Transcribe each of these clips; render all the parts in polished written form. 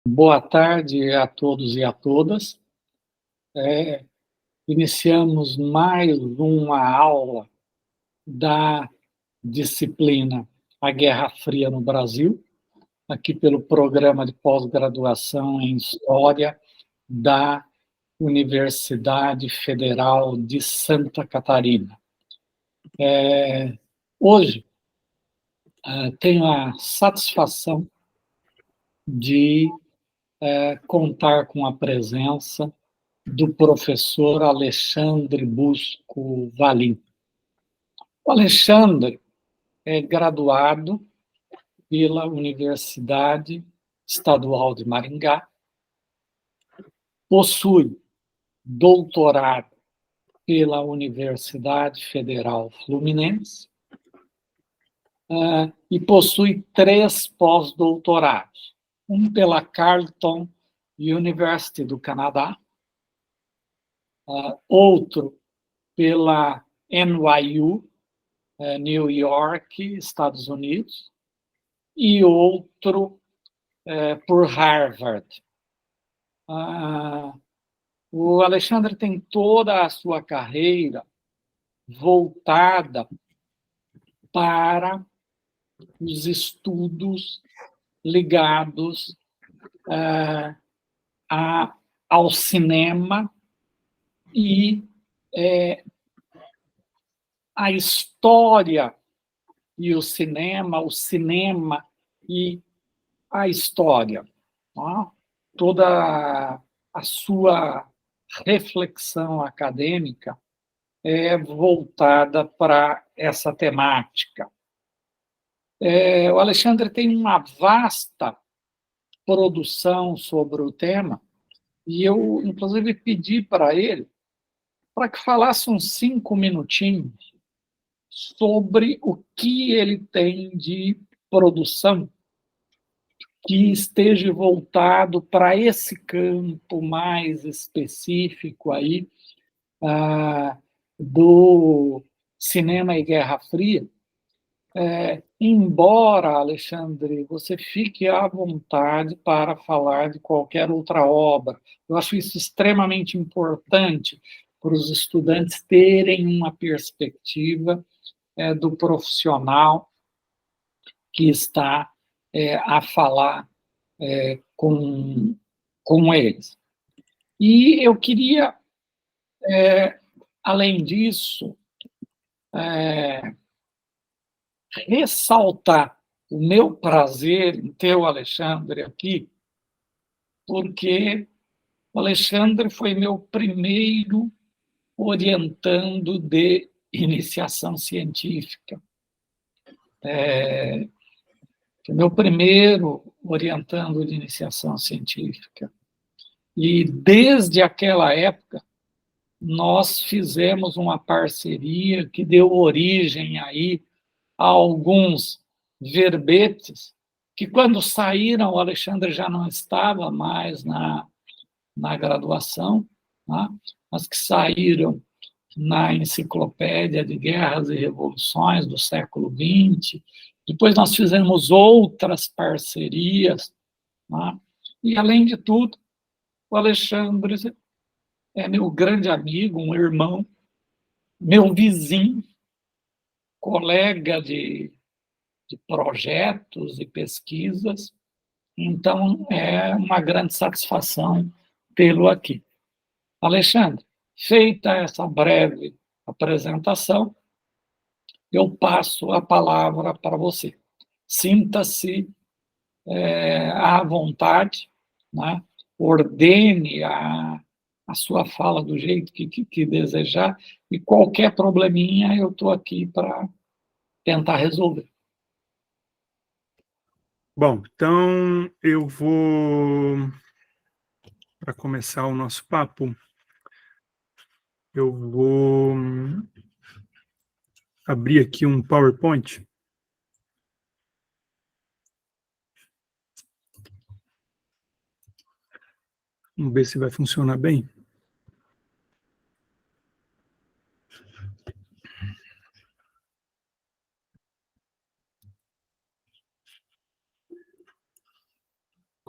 Boa tarde a todos e a todas. Iniciamos mais uma aula da disciplina A Guerra Fria no Brasil, aqui pelo programa de pós-graduação em História da Universidade Federal de Santa Catarina. Hoje, tenho a satisfação de contar com a presença do professor Alexandre Busco Valim. O Alexandre é graduado pela Universidade Estadual de Maringá, possui doutorado pela Universidade Federal Fluminense e possui 3 pós-doutorados, um pela Carleton University do Canadá, outro pela NYU, New York, Estados Unidos, e outro por Harvard. O Alexandre tem toda a sua carreira voltada para os estudos ligados ao cinema e a história e o cinema e a história. Tá? Toda a sua reflexão acadêmica é voltada para essa temática. O Alexandre tem uma vasta produção sobre o tema, e eu, inclusive, pedi para ele para que falasse uns 5 minutinhos sobre o que ele tem de produção que esteja voltado para esse campo mais específico aí, do cinema e Guerra Fria. Embora, Alexandre, você fique à vontade para falar de qualquer outra obra. Eu acho isso extremamente importante para os estudantes terem uma perspectiva do profissional que está a falar com eles. E eu queria, além disso, ressaltar o meu prazer em ter o Alexandre aqui, porque o Alexandre foi meu primeiro orientando de iniciação científica. Meu primeiro orientando de iniciação científica. E desde aquela época, nós fizemos uma parceria que deu origem aí a alguns verbetes que, quando saíram, o Alexandre já não estava mais na graduação, tá? Mas que saíram na Enciclopédia de Guerras e Revoluções do século XX. Depois nós fizemos outras parcerias, tá? E, além de tudo, o Alexandre é meu grande amigo, um irmão, meu vizinho, colega de projetos e pesquisas. Então, é uma grande satisfação tê-lo aqui. Alexandre, feita essa breve apresentação, eu passo a palavra para você. Sinta-se à vontade, né? Ordene a sua fala do jeito que desejar, e qualquer probleminha eu estou aqui para tentar resolver. Bom, então eu vou, para começar o nosso papo, eu vou abrir aqui um PowerPoint. Vamos ver se vai funcionar bem.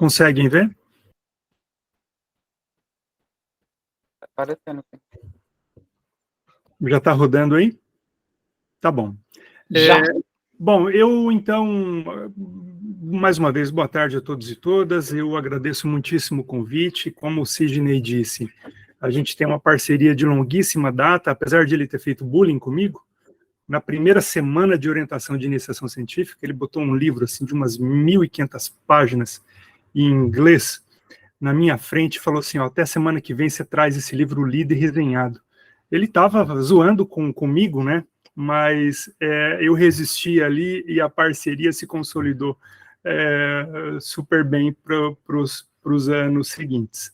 Conseguem ver? aparecendo aqui. Já está rodando aí? Tá bom. Já. Bom, eu então, mais uma vez, boa tarde a todos e todas. Eu agradeço muitíssimo o convite. Como o Sidney disse, a gente tem uma parceria de longuíssima data, apesar de ele ter feito bullying comigo. Na primeira semana de orientação de iniciação científica, ele botou um livro assim de umas 1.500 páginas em inglês na minha frente e falou assim, ó, até semana que vem você traz esse livro lido e resenhado. Ele estava zoando comigo, né? Mas eu resisti ali e a parceria se consolidou super bem para os anos seguintes.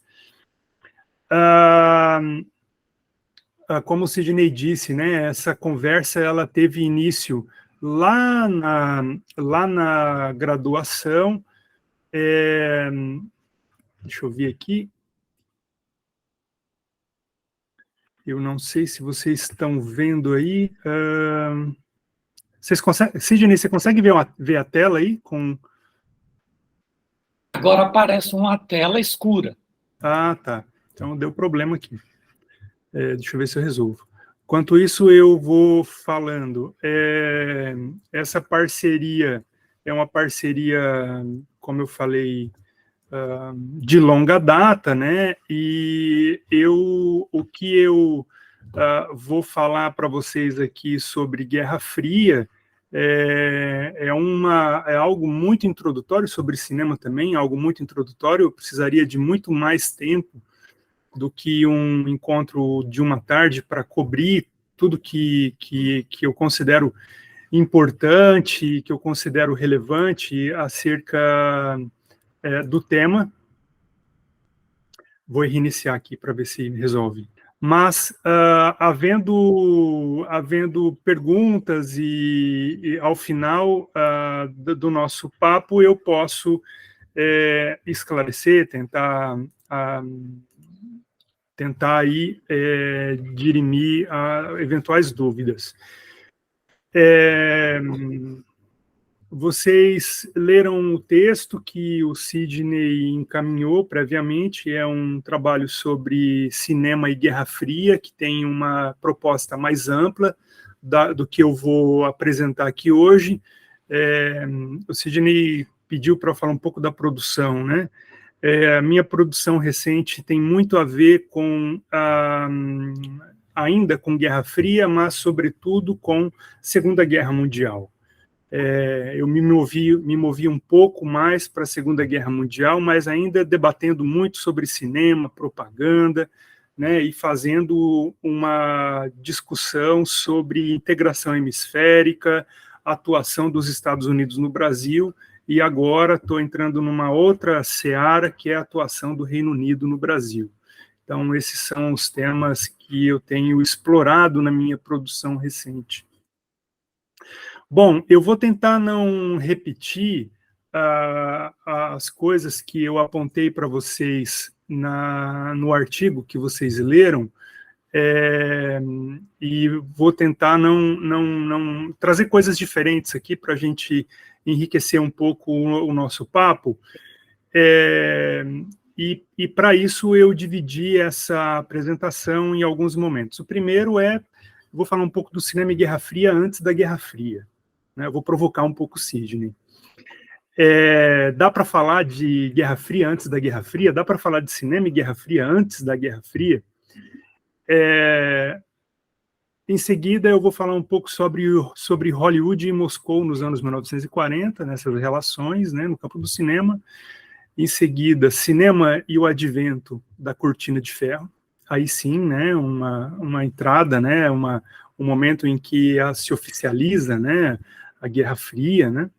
Como o Sidney disse, né, essa conversa ela teve início lá na graduação. Deixa eu ver aqui. Eu não sei se vocês estão vendo aí. Vocês conseguem, Sidney, você consegue ver a tela aí? Agora aparece uma tela escura. Ah, tá. Então deu problema aqui. Deixa eu ver se eu resolvo. Enquanto isso, eu vou falando. Essa parceria é uma parceria, como eu falei, de longa data, né? E o que eu vou falar para vocês aqui sobre Guerra Fria é algo muito introdutório sobre cinema também, algo muito introdutório. Eu precisaria de muito mais tempo do que um encontro de uma tarde para cobrir tudo que eu considero importante, que eu considero relevante acerca do tema. Vou reiniciar aqui para ver se resolve. Mas, havendo perguntas e ao final do nosso papo, eu posso esclarecer, tentar aí dirimir eventuais dúvidas. Vocês leram o texto que o Sidney encaminhou previamente, é um trabalho sobre cinema e Guerra Fria, que tem uma proposta mais ampla do que eu vou apresentar aqui hoje. O Sidney pediu para eu falar um pouco da produção, né? A minha produção recente tem muito a ver com ainda com Guerra Fria, mas sobretudo com Segunda Guerra Mundial. Eu me movi um pouco mais para a Segunda Guerra Mundial, mas ainda debatendo muito sobre cinema, propaganda, né, e fazendo uma discussão sobre integração hemisférica, atuação dos Estados Unidos no Brasil, e agora estou entrando numa outra seara, que é a atuação do Reino Unido no Brasil. Então, esses são os temas que eu tenho explorado na minha produção recente. Bom, eu vou tentar não repetir as coisas que eu apontei para vocês no artigo que vocês leram, e vou tentar não trazer coisas diferentes aqui para a gente enriquecer um pouco o nosso papo. E para isso eu dividi essa apresentação em alguns momentos. O primeiro vou falar um pouco do cinema e Guerra Fria antes da Guerra Fria. Eu vou provocar um pouco o Sidney. Dá para falar de Guerra Fria antes da Guerra Fria? Dá para falar de cinema e Guerra Fria antes da Guerra Fria? Em seguida, eu vou falar um pouco sobre Hollywood e Moscou nos anos 1940, nessas relações, né, no campo do cinema. Em seguida, cinema e o advento da cortina de ferro. Aí sim, né, uma entrada, né, um momento em que se oficializa, né, a Guerra Fria, né?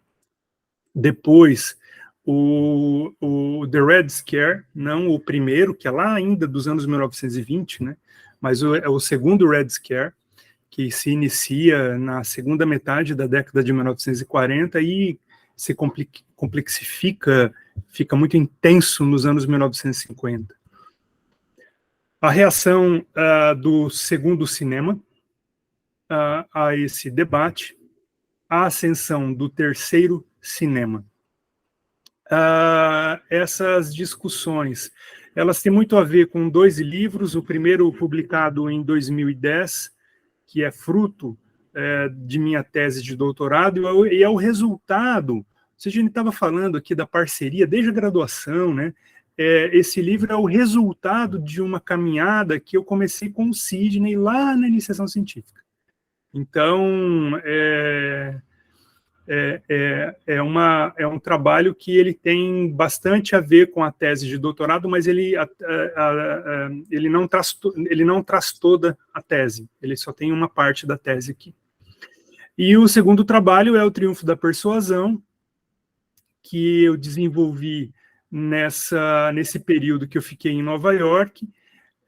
Depois, o The Red Scare, não o primeiro, que é lá ainda dos anos 1920, né? Mas o segundo Red Scare, que se inicia na segunda metade da década de 1940 e se complexifica, fica muito intenso nos anos 1950. A reação do segundo cinema a esse debate, a ascensão do terceiro cinema. essas discussões, elas têm muito a ver com 2 livros, o primeiro publicado em 2010, que é fruto de minha tese de doutorado, e é o resultado, ou seja, a gente estava falando aqui da parceria desde a graduação, né? Esse livro é o resultado de uma caminhada que eu comecei com o Sidney lá na iniciação científica. Então, é um trabalho que ele tem bastante a ver com a tese de doutorado, mas ele não traz toda a tese, ele só tem uma parte da tese aqui. E o segundo trabalho é o Triunfo da Persuasão, que eu desenvolvi nesse período que eu fiquei em Nova York.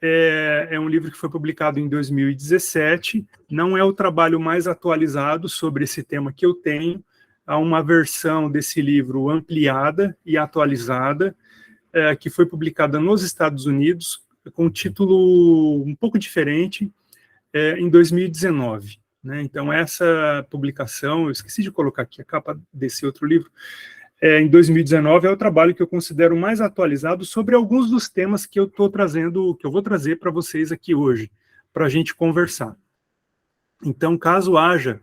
É um livro que foi publicado em 2017, não é o trabalho mais atualizado sobre esse tema que eu tenho, há uma versão desse livro ampliada e atualizada, que foi publicada nos Estados Unidos, com um título um pouco diferente, em 2019. Né? Então, essa publicação, eu esqueci de colocar aqui a capa desse outro livro, em 2019, é o trabalho que eu considero mais atualizado sobre alguns dos temas que eu estou trazendo, que eu vou trazer para vocês aqui hoje, para a gente conversar. Então, caso haja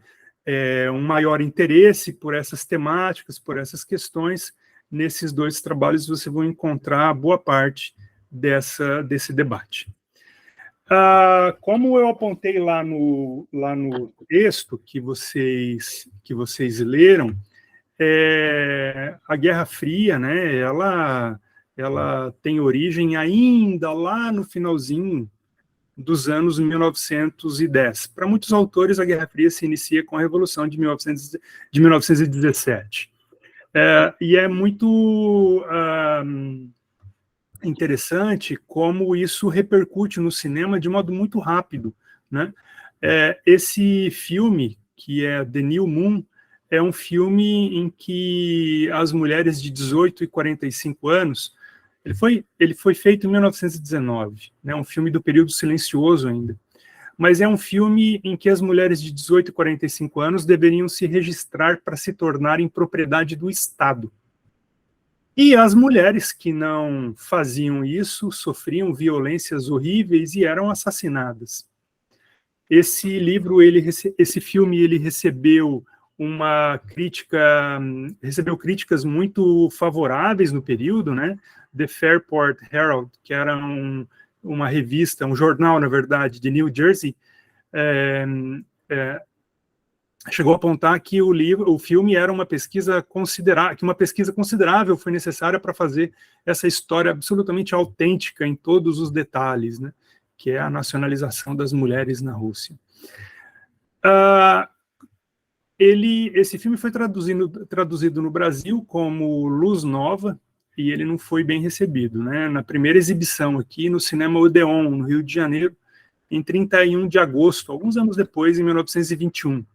um maior interesse por essas temáticas, por essas questões, nesses 2 trabalhos você vai encontrar boa parte desse debate. Como eu apontei lá no texto que vocês leram, a Guerra Fria, né, ela tem origem ainda lá no finalzinho dos anos 1910. Para muitos autores, a Guerra Fria se inicia com a Revolução de 1917. E é muito interessante como isso repercute no cinema de modo muito rápido, né? Esse filme, que é The New Moon, é um filme em que as mulheres de 18 e 45 anos, ele foi feito em 1919, né, um filme do período silencioso ainda, mas é um filme em que as mulheres de 18 e 45 anos deveriam se registrar para se tornarem propriedade do Estado. E as mulheres que não faziam isso sofriam violências horríveis e eram assassinadas. Esse filme, ele recebeu críticas muito favoráveis no período, né? The Fairport Herald, que era uma revista, um jornal, na verdade, de New Jersey, chegou a apontar que o filme era uma pesquisa considerável foi necessária para fazer essa história absolutamente autêntica em todos os detalhes, né? Que é a nacionalização das mulheres na Rússia. Esse filme foi traduzido no Brasil como Luz Nova, e ele não foi bem recebido, né? Na primeira exibição aqui no Cinema Odeon, no Rio de Janeiro, em 31 de agosto, alguns anos depois, em 1921.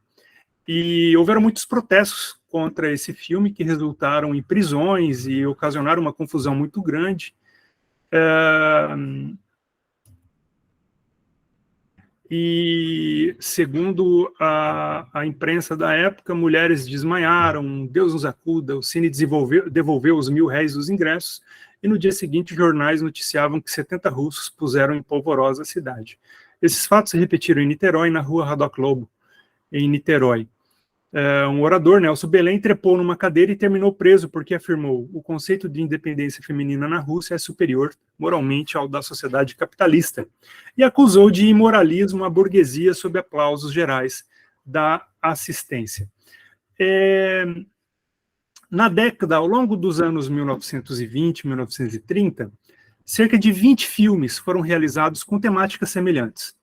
E houveram muitos protestos contra esse filme, que resultaram em prisões e ocasionaram uma confusão muito grande. E, segundo a imprensa da época, mulheres desmaiaram, Deus nos acuda, o Cine devolveu os R$1.000 dos ingressos, e no dia seguinte, jornais noticiavam que 70 russos puseram em polvorosa a cidade. Esses fatos se repetiram em Niterói, na rua Radoc Lobo, em Niterói. Um orador, Nelson Belém, trepou numa cadeira e terminou preso porque afirmou: o conceito de independência feminina na Rússia é superior moralmente ao da sociedade capitalista, e acusou de imoralismo a burguesia sob aplausos gerais da assistência. Ao longo dos anos 1920, 1930, cerca de 20 filmes foram realizados com temáticas semelhantes.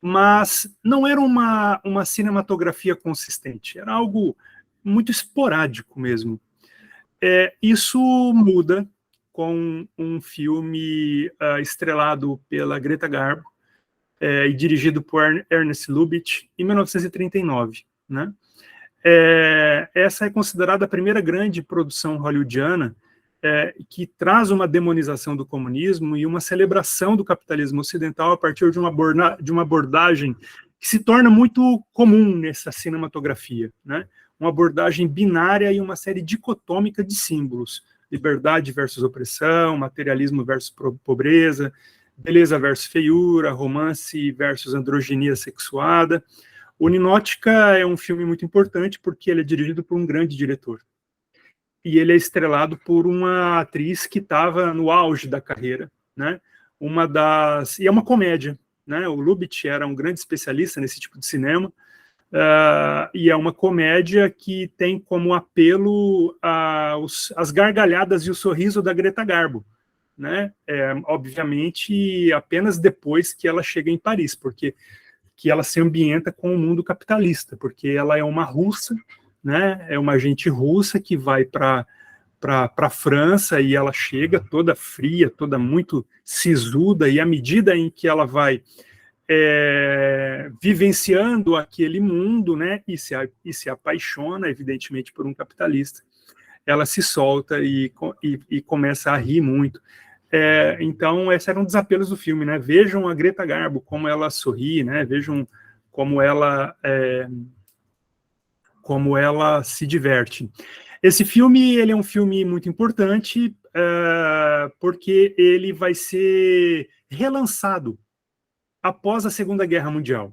Mas não era uma cinematografia consistente, era algo muito esporádico mesmo. Isso muda com um filme estrelado pela Greta Garbo e dirigido por Ernest Lubitsch, em 1939. Né? Essa é considerada a primeira grande produção hollywoodiana que traz uma demonização do comunismo e uma celebração do capitalismo ocidental a partir de uma abordagem que se torna muito comum nessa cinematografia, né? Uma abordagem binária e uma série dicotômica de símbolos. liberdade versus opressão, materialismo versus pobreza, beleza versus feiura, romance versus androginia sexuada. O Ninótica é um filme muito importante porque ele é dirigido por um grande diretor. E ele é estrelado por uma atriz que estava no auge da carreira, né? E é uma comédia, né? O Lubitsch era um grande especialista nesse tipo de cinema, e é uma comédia que tem como apelo as gargalhadas e o sorriso da Greta Garbo, né? Obviamente, apenas depois que ela chega em Paris, porque que ela se ambienta com o mundo capitalista, porque ela é uma russa, né? É uma agente russa que vai para a França e ela chega toda fria, toda muito sisuda, e à medida em que ela vai vivenciando aquele mundo, né, e se apaixona, evidentemente, por um capitalista, ela se solta e começa a rir muito. Então, esse era um dos apelos do filme, né? Vejam a Greta Garbo, como ela sorri, né? Vejam como ela se diverte. Esse filme, ele é um filme muito importante, porque ele vai ser relançado após a Segunda Guerra Mundial,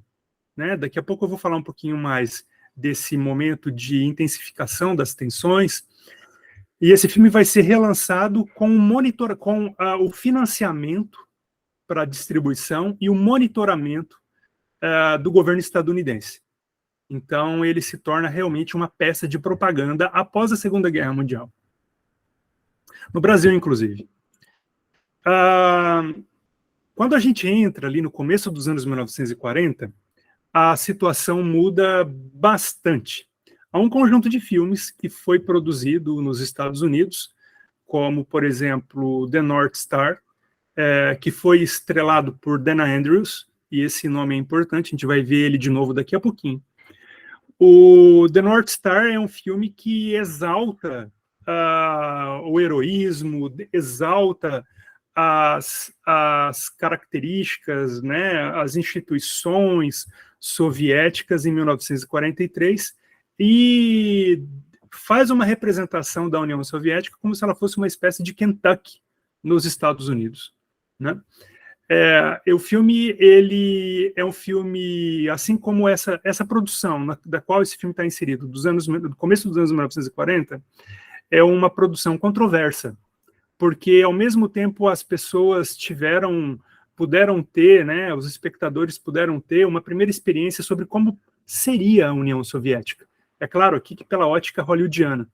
né? Daqui a pouco eu vou falar um pouquinho mais desse momento de intensificação das tensões, e esse filme vai ser relançado com o financiamento para a distribuição e o monitoramento do governo estadunidense. Então, ele se torna realmente uma peça de propaganda após a Segunda Guerra Mundial. No Brasil, inclusive. Quando a gente entra ali no começo dos anos 1940, a situação muda bastante. Há um conjunto de filmes que foi produzido nos Estados Unidos, como, por exemplo, The North Star, que foi estrelado por Dana Andrews, e esse nome é importante, a gente vai ver ele de novo daqui a pouquinho. O The North Star é um filme que exalta o heroísmo, exalta as características, né, as instituições soviéticas em 1943 e faz uma representação da União Soviética como se ela fosse uma espécie de Kentucky nos Estados Unidos, né? O filme, ele é um filme, assim como essa produção da qual esse filme está inserido, do começo dos anos 1940, é uma produção controversa, porque ao mesmo tempo as pessoas puderam ter, né, os espectadores puderam ter uma primeira experiência sobre como seria a União Soviética. É claro, aqui que pela ótica hollywoodiana.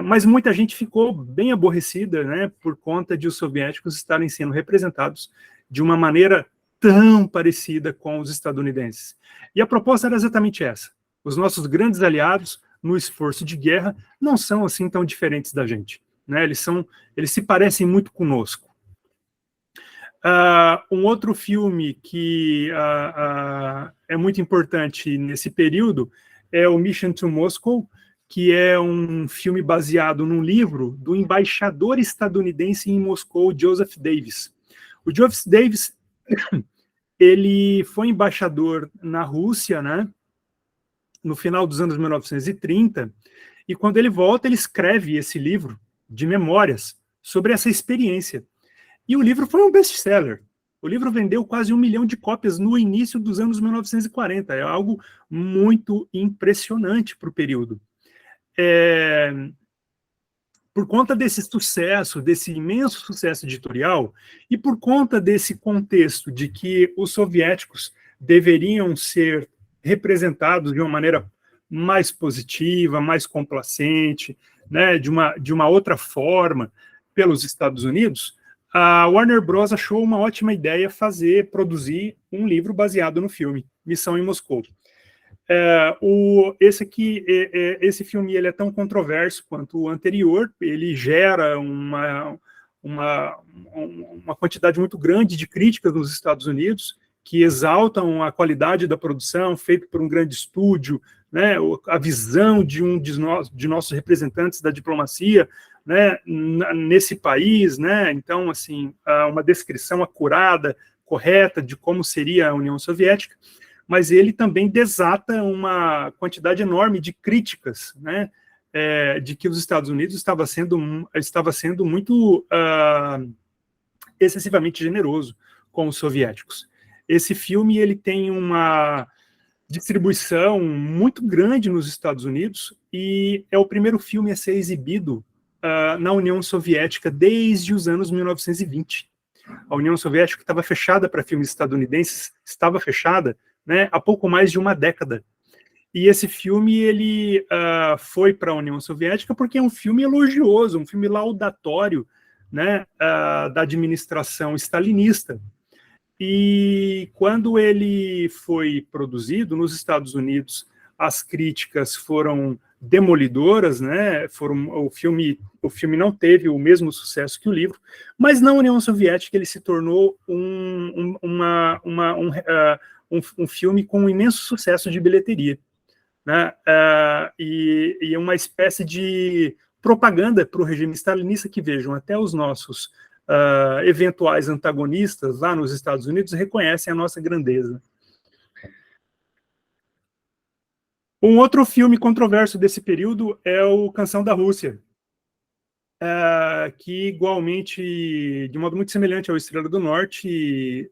Mas muita gente ficou bem aborrecida, né, por conta de os soviéticos estarem sendo representados de uma maneira tão parecida com os estadunidenses. E a proposta era exatamente essa. Os nossos grandes aliados no esforço de guerra não são assim tão diferentes da gente, né? Eles se parecem muito conosco. Um outro filme que é muito importante nesse período é o Mission to Moscow, que é um filme baseado num livro do embaixador estadunidense em Moscou, Joseph Davis. O Joseph Davis, ele foi embaixador na Rússia, né, no final dos anos 1930, e quando ele volta, ele escreve esse livro de memórias sobre essa experiência. E o livro foi um best-seller. O livro vendeu quase 1 milhão de cópias no início dos anos 1940. É algo muito impressionante para o período. Por conta desse sucesso, desse imenso sucesso editorial, e por conta desse contexto de que os soviéticos deveriam ser representados de uma maneira mais positiva, mais complacente, né, de uma outra forma pelos Estados Unidos, a Warner Bros. Achou uma ótima ideia produzir um livro baseado no filme, Missão em Moscou. Esse filme ele é tão controverso quanto o anterior, ele gera uma quantidade muito grande de críticas nos Estados Unidos, que exaltam a qualidade da produção, feita por um grande estúdio, né, a visão de nossos representantes da diplomacia, né, nesse país, né, então, assim, uma descrição acurada, correta de como seria a União Soviética, mas ele também desata uma quantidade enorme de críticas, né, de que os Estados Unidos estava sendo muito excessivamente generoso com os soviéticos. Esse filme ele tem uma distribuição muito grande nos Estados Unidos e é o primeiro filme a ser exibido na União Soviética desde os anos 1920. A União Soviética estava fechada para filmes estadunidenses, estava fechada, né, há pouco mais de uma década. E esse filme ele foi para a União Soviética porque é um filme elogioso, um filme laudatório, né, da administração stalinista. E quando ele foi produzido nos Estados Unidos, as críticas foram demolidoras, né? O filme não teve o mesmo sucesso que o livro, mas na União Soviética ele se tornou um filme com um imenso sucesso de bilheteria, né? E uma espécie de propaganda para o regime stalinista que, vejam, até os nossos eventuais antagonistas lá nos Estados Unidos reconhecem a nossa grandeza. Um outro filme controverso desse período é o Canção da Rússia, que igualmente, de modo muito semelhante ao Estrela do Norte,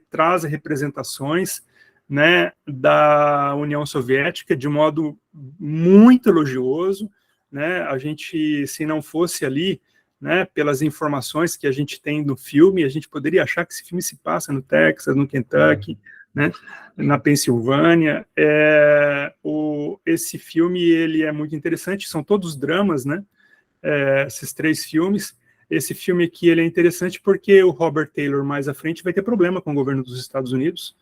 traz representações, né, da União Soviética de modo muito elogioso, né? A gente, se não fosse ali, né, pelas informações que a gente tem do filme, a gente poderia achar que esse filme se passa no Texas, no Kentucky, né, na Pensilvânia. Esse filme ele é muito interessante, são todos dramas, né, esses três filmes. Esse filme aqui ele é interessante porque o Robert Taylor, mais à frente, vai ter problema com o governo dos Estados Unidos,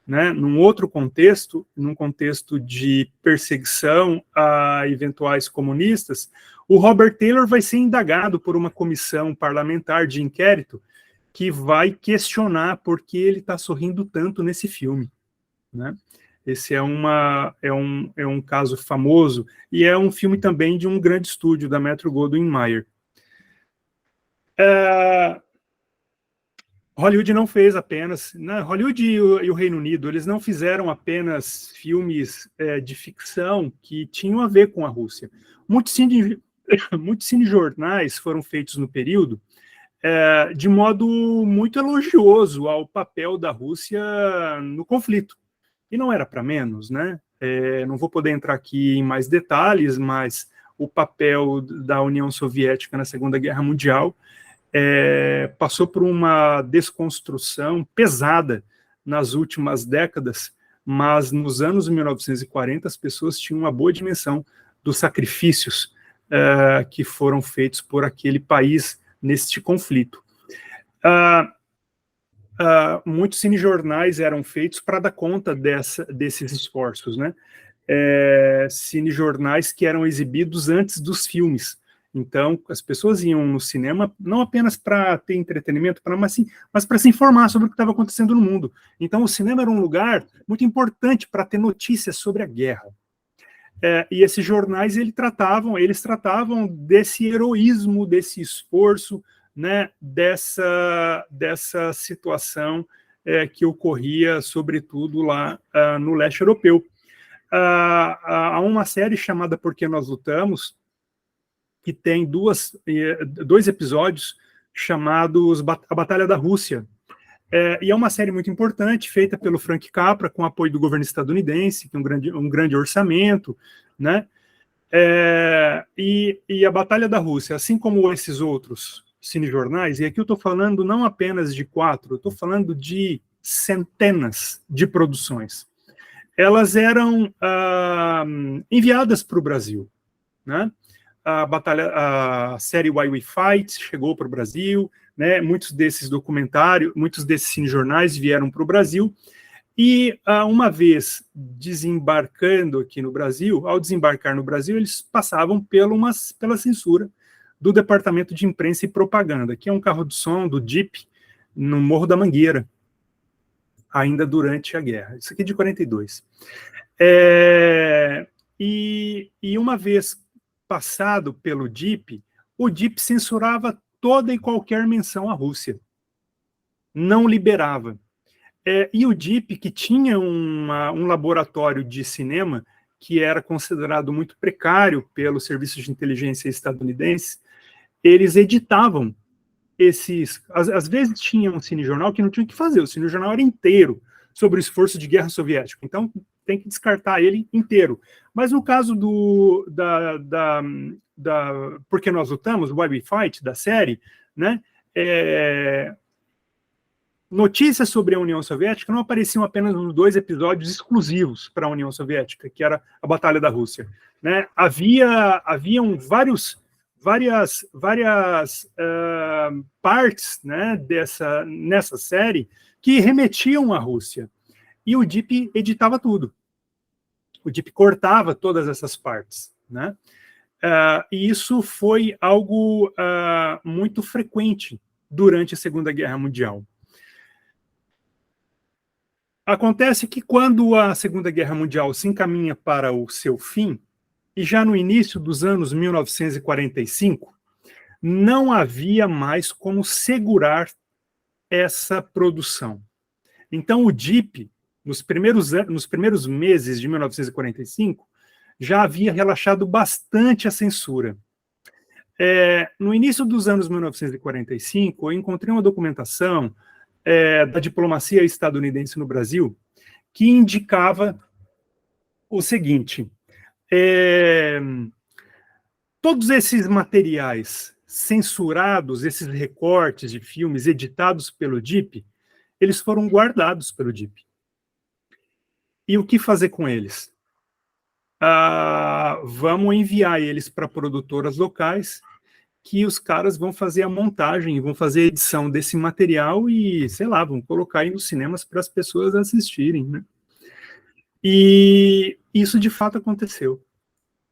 né, num outro contexto, num contexto de perseguição a eventuais comunistas. O Robert Taylor vai ser indagado por uma comissão parlamentar de inquérito que vai questionar por que ele está sorrindo tanto nesse filme, né? Esse é um caso famoso, e é um filme também de um grande estúdio, da Metro-Goldwyn-Mayer. Hollywood não fez apenas... Hollywood e o Reino Unido, eles não fizeram apenas filmes de ficção que tinham a ver com a Rússia. Muitos cinejornais foram feitos no período de modo muito elogioso ao papel da Rússia no conflito. E não era para menos, né? Não vou poder entrar aqui em mais detalhes, mas o papel da União Soviética na Segunda Guerra Mundial passou por uma desconstrução pesada nas últimas décadas, mas nos anos 1940 as pessoas tinham uma boa dimensão dos sacrifícios que foram feitos por aquele país neste conflito. Muitos cinejornais eram feitos para dar conta desses esforços, né? Cinejornais que eram exibidos antes dos filmes. Então, as pessoas iam no cinema não apenas para ter entretenimento, mas para se informar sobre o que estava acontecendo no mundo. Então, o cinema era um lugar muito importante para ter notícias sobre a guerra. E esses jornais eles tratavam desse heroísmo, desse esforço, né, dessa situação que ocorria, sobretudo, lá no leste europeu. Há uma série chamada Por que Nós Lutamos, que tem dois episódios chamados A Batalha da Rússia. E é uma série muito importante, feita pelo Frank Capra, com apoio do governo estadunidense, que tem um grande orçamento, né? E a Batalha da Rússia, assim como esses outros cinejornais, e aqui eu estou falando não apenas de 4, eu estou falando de centenas de produções. Elas eram enviadas para o Brasil, né? A série Why We Fight chegou para o Brasil, né? Muitos desses documentários, muitos desses cinejornais vieram para o Brasil, e uma vez desembarcando aqui no Brasil, ao desembarcar no Brasil, eles passavam pela censura do Departamento de Imprensa e Propaganda, que é um carro de som do DIP, no Morro da Mangueira, ainda durante a guerra. Isso aqui é de 42. E uma vez passado pelo DIP, o DIP censurava toda e qualquer menção à Rússia. Não liberava. E o DIP, que tinha um laboratório de cinema, que era considerado muito precário pelos serviços de inteligência estadunidenses, eles editavam esses... Às vezes tinha um cinejornal que não tinha o que fazer, o cinejornal era inteiro sobre o esforço de guerra soviética, então tem que descartar ele inteiro. Mas no caso Porque Nós Lutamos, Why We Fight, da série, né, notícias sobre a União Soviética não apareciam apenas nos 2 episódios exclusivos para a União Soviética, que era a Batalha da Rússia, né? Haviam várias partes, né, nessa série que remetiam à Rússia, e o DIP editava tudo. O DIP cortava todas essas partes, né? E isso foi algo muito frequente durante a Segunda Guerra Mundial. Acontece que quando a Segunda Guerra Mundial se encaminha para o seu fim, e já no início dos anos 1945, não havia mais como segurar essa produção. Então o DIP, nos primeiros meses de 1945, já havia relaxado bastante a censura. No início dos anos 1945, eu encontrei uma documentação da diplomacia estadunidense no Brasil que indicava o seguinte: todos esses materiais censurados, esses recortes de filmes editados pelo DIP, eles foram guardados pelo DIP. E o que fazer com eles? Vamos enviar eles para produtoras locais, que os caras vão fazer a montagem, vão fazer a edição desse material e, sei lá, vão colocar aí nos cinemas para as pessoas assistirem, né? E isso de fato aconteceu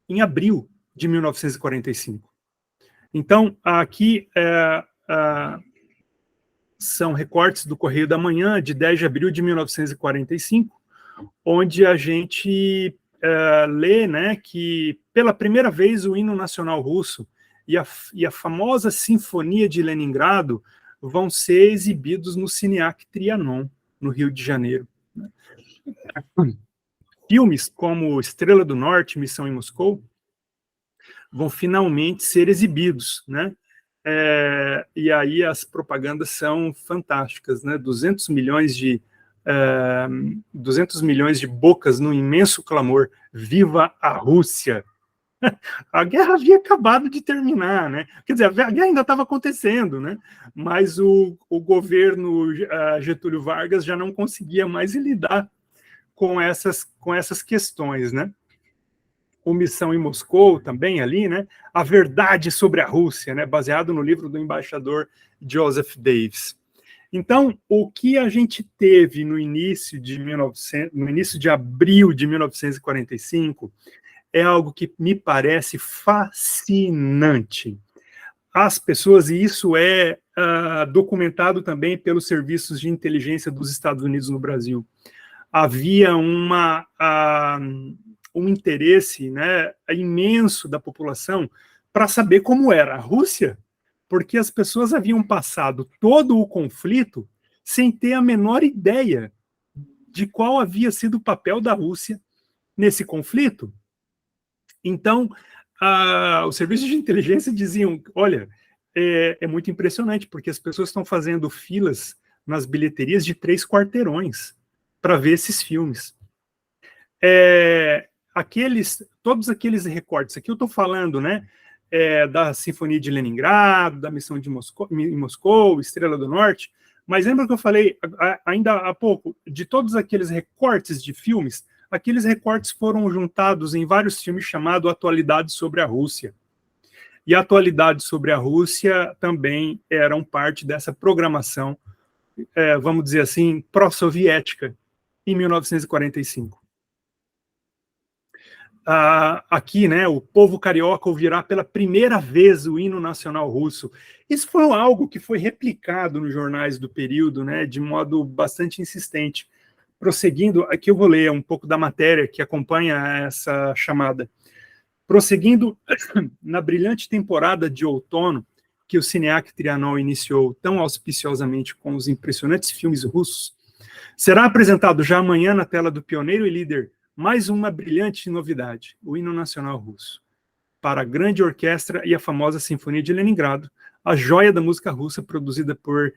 em abril de 1945. Então, aqui são recortes do Correio da Manhã, de 10 de abril de 1945, onde a gente lê, né, que pela primeira vez o hino nacional russo e a famosa Sinfonia de Leningrado vão ser exibidos no Cineac Trianon, no Rio de Janeiro. Filmes como Estrela do Norte, Missão em Moscou, vão finalmente ser exibidos, né? E aí as propagandas são fantásticas, né? 200 milhões de bocas no imenso clamor: viva a Rússia! A guerra havia acabado de terminar, né? Quer dizer, a guerra ainda estava acontecendo, né? Mas o governo Getúlio Vargas já não conseguia mais lidar com essas questões, né? O Missão em Moscou também ali, né? A Verdade sobre a Rússia, né? Baseado no livro do embaixador Joseph Davis. Então, o que a gente teve no início de abril de 1945 é algo que me parece fascinante. As pessoas, e isso é documentado também pelos serviços de inteligência dos Estados Unidos no Brasil, havia um interesse, né, imenso da população para saber como era a Rússia, porque as pessoas haviam passado todo o conflito sem ter a menor ideia de qual havia sido o papel da Rússia nesse conflito. Então, os serviços de inteligência diziam: olha, é muito impressionante, porque as pessoas estão fazendo filas nas bilheterias de 3 quarteirões para ver esses filmes. Todos aqueles recortes, aqui eu estou falando, né, da Sinfonia de Leningrado, da Missão em Moscou, Estrela do Norte, mas lembra que eu falei ainda há pouco, de todos aqueles recortes de filmes, aqueles recortes foram juntados em vários filmes chamados Atualidades sobre a Rússia. E Atualidades sobre a Rússia também eram parte dessa programação, vamos dizer assim, pró-soviética, em 1945. Aqui, né, o povo carioca ouvirá pela primeira vez o hino nacional russo. Isso foi algo que foi replicado nos jornais do período, né, de modo bastante insistente. Prosseguindo, aqui eu vou ler um pouco da matéria que acompanha essa chamada. Prosseguindo na brilhante temporada de outono que o Cineac Trianon iniciou tão auspiciosamente com os impressionantes filmes russos, será apresentado já amanhã na tela do pioneiro e líder mais uma brilhante novidade, o hino nacional russo, para a grande orquestra e a famosa Sinfonia de Leningrado, a joia da música russa produzida por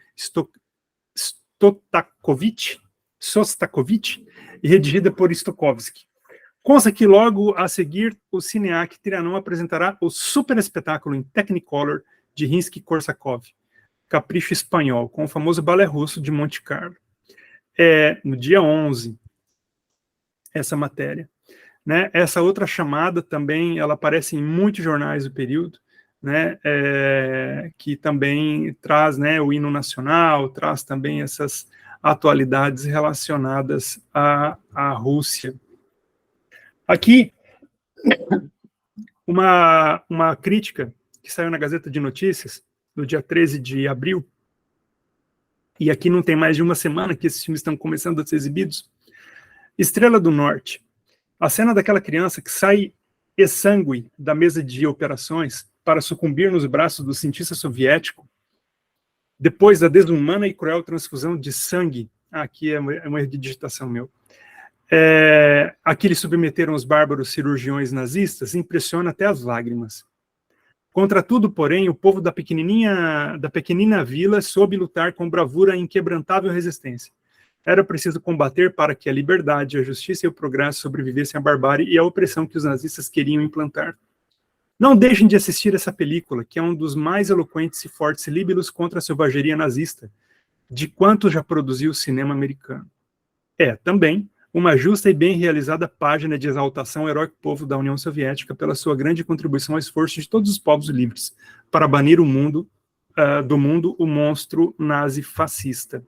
Sostakovich e redigida por Stokowski. Consta que logo a seguir o Cineac Trianon apresentará o super espetáculo em Technicolor de Rimsky-Korsakov, Capricho Espanhol, com o famoso balé russo de Monte Carlo. No dia 11, essa matéria. Né? Essa outra chamada também, ela aparece em muitos jornais do período, né? Que também traz, né, o hino nacional, traz também essas atualidades relacionadas à Rússia. Aqui, uma crítica que saiu na Gazeta de Notícias, no dia 13 de abril, e aqui não tem mais de uma semana que esses filmes estão começando a ser exibidos. Estrela do Norte. A cena daquela criança que sai exangue da mesa de operações para sucumbir nos braços do cientista soviético, depois da desumana e cruel transfusão de sangue. Aqui é uma erro de digitação meu. A que lhe submeteram os bárbaros cirurgiões nazistas, impressiona até as lágrimas. Contra tudo, porém, o povo da pequenina vila soube lutar com bravura e inquebrantável resistência. Era preciso combater para que a liberdade, a justiça e o progresso sobrevivessem à barbárie e à opressão que os nazistas queriam implantar. Não deixem de assistir essa película, que é um dos mais eloquentes e fortes líbelos contra a selvageria nazista, de quanto já produziu o cinema americano. Também uma justa e bem realizada página de exaltação ao heróico povo da União Soviética pela sua grande contribuição ao esforço de todos os povos livres para banir do mundo o monstro nazi-fascista.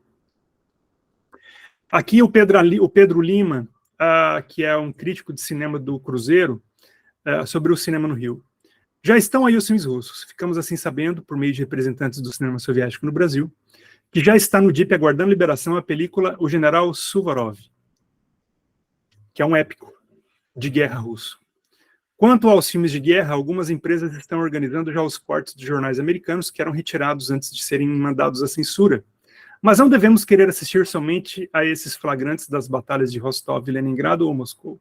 Aqui o Pedro Lima, que é um crítico de cinema do Cruzeiro, sobre o cinema no Rio. Já estão aí os filmes russos. Ficamos assim sabendo, por meio de representantes do cinema soviético no Brasil, que já está no DIP aguardando liberação a película O General Suvorov, que é um épico de guerra russo. Quanto aos filmes de guerra, algumas empresas estão organizando já os cortes de jornais americanos que eram retirados antes de serem mandados à censura. Mas não devemos querer assistir somente a esses flagrantes das batalhas de Rostov, Leningrado ou Moscou,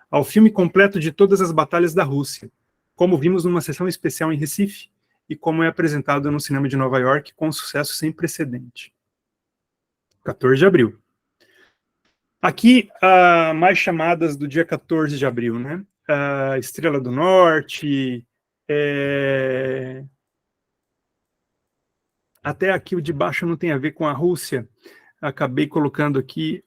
ao filme completo de todas as batalhas da Rússia, como vimos numa sessão especial em Recife e como é apresentado no cinema de Nova York com um sucesso sem precedente. 14 de abril. Aqui, mais chamadas do dia 14 de abril, né? Estrela do Norte, até aqui o de baixo não tem a ver com a Rússia, acabei colocando aqui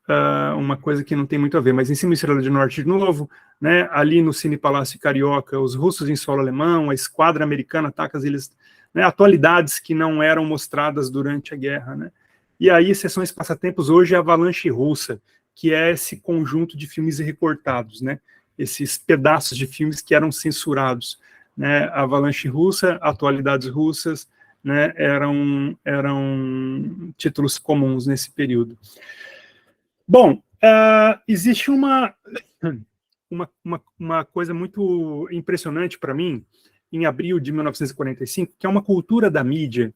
uma coisa que não tem muito a ver, mas em cima Estrela do Norte de novo, né? Ali no Cine Palácio Carioca, os russos em solo alemão, a esquadra americana ataca as ilhas, né? Atualidades que não eram mostradas durante a guerra, né? E aí, sessões passatempos, hoje é a Avalanche Russa, que é esse conjunto de filmes recortados, né? Esses pedaços de filmes que eram censurados, né? Avalanche Russa, Atualidades Russas, né? Eram títulos comuns nesse período. Bom, existe uma coisa muito impressionante para mim, em abril de 1945, que é uma cultura da mídia,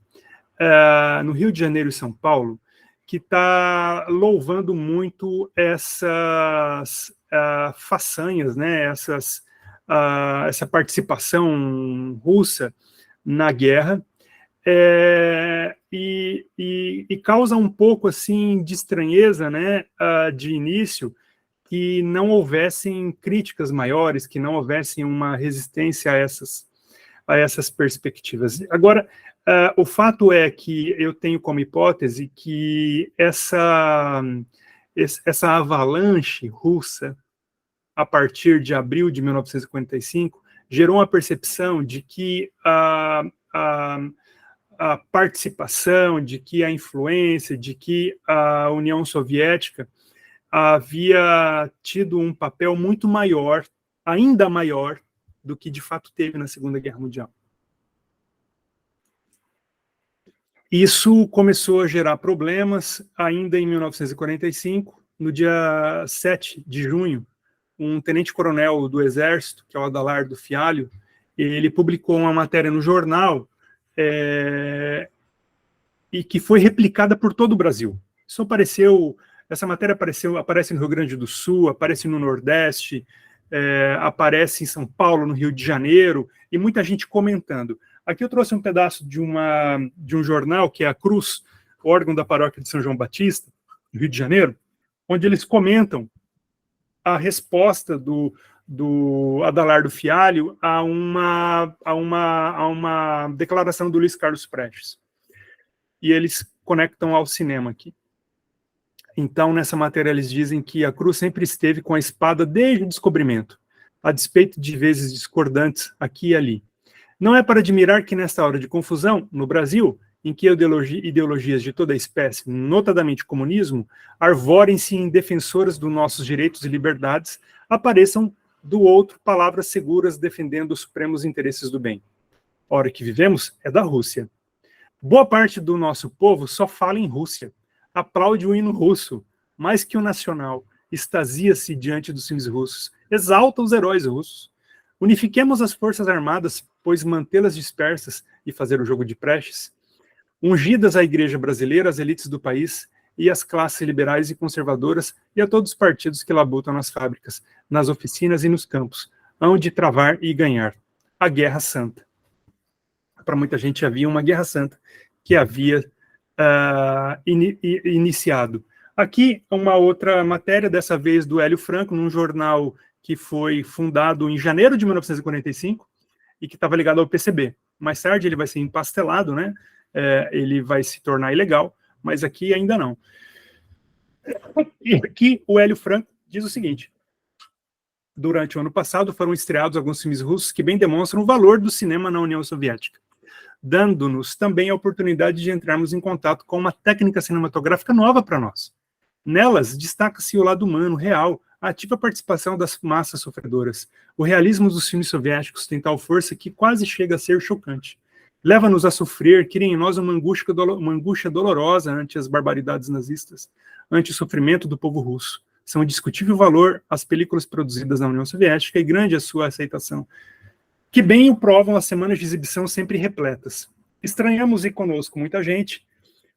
no Rio de Janeiro e São Paulo, que está louvando muito essas façanhas, né, essa participação russa na guerra, e causa um pouco assim de estranheza, né, de início, que não houvessem críticas maiores, que não houvessem uma resistência a essas perspectivas. Agora, o fato é que eu tenho como hipótese que essa avalanche russa, a partir de abril de 1945, gerou uma percepção de que a participação, de que a influência, de que a União Soviética havia tido um papel muito maior, ainda maior, do que de fato teve na Segunda Guerra Mundial. Isso começou a gerar problemas ainda em 1945, no dia 7 de junho, um tenente-coronel do Exército, que é o Adalardo Fialho, ele publicou uma matéria no jornal e que foi replicada por todo o Brasil. Isso apareceu Essa matéria aparece no Rio Grande do Sul, aparece no Nordeste, aparece em São Paulo, no Rio de Janeiro, e muita gente comentando. Aqui eu trouxe um pedaço de um jornal, que é a Cruz, órgão da paróquia de São João Batista, no Rio de Janeiro, onde eles comentam a resposta do Adalardo Fialho a uma declaração do Luiz Carlos Prestes. E eles conectam ao cinema aqui. Então, nessa matéria, eles dizem que a cruz sempre esteve com a espada desde o descobrimento, a despeito de vezes discordantes aqui e ali. Não é para admirar que, nesta hora de confusão, no Brasil, em que ideologias de toda espécie, notadamente comunismo, arvorem-se em defensoras dos nossos direitos e liberdades, apareçam do outro palavras seguras defendendo os supremos interesses do bem. A hora que vivemos é da Rússia. Boa parte do nosso povo só fala em Rússia, aplaude o hino russo, mais que o nacional, extasia-se diante dos filmes russos, exalta os heróis russos. Unifiquemos as forças armadas, pois mantê-las dispersas e fazer o jogo de Prestes. Ungidas à igreja brasileira, as elites do país e as classes liberais e conservadoras e a todos os partidos que labutam nas fábricas, nas oficinas e nos campos, hão de travar e ganhar a Guerra Santa. Para muita gente havia uma Guerra Santa que havia iniciado. Aqui uma outra matéria, dessa vez do Hélio Franco, num jornal que foi fundado em janeiro de 1945 e que estava ligado ao PCB. Mais tarde ele vai ser empastelado, né? Ele vai se tornar ilegal, mas aqui ainda não. E aqui o Hélio Franco diz o seguinte: durante o ano passado foram estreados alguns filmes russos que bem demonstram o valor do cinema na União Soviética, dando-nos também a oportunidade de entrarmos em contato com uma técnica cinematográfica nova para nós. Nelas, destaca-se o lado humano, real, a ativa participação das massas sofredoras. O realismo dos filmes soviéticos tem tal força que quase chega a ser chocante. Leva-nos a sofrer, cria em nós uma angústia dolorosa ante as barbaridades nazistas, ante o sofrimento do povo russo. São de discutível valor as películas produzidas na União Soviética e grande a sua aceitação, que bem o provam as semanas de exibição sempre repletas. Estranhamos e conosco muita gente,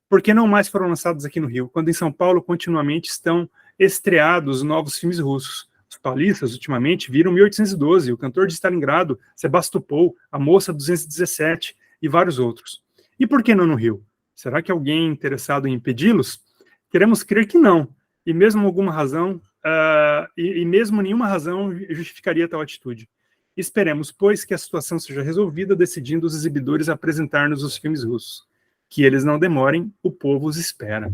porque não mais foram lançados aqui no Rio, quando em São Paulo continuamente estão estreados novos filmes russos. Os paulistas, ultimamente, viram 1812, o cantor de Stalingrado, Sebastopol, a moça 217 e vários outros. E por que não no Rio? Será que alguém interessado em impedi-los? Queremos crer que não, e mesmo alguma razão, mesmo nenhuma razão justificaria tal atitude. Esperemos, pois, que a situação seja resolvida, decidindo os exibidores apresentar-nos os filmes russos. Que eles não demorem, o povo os espera.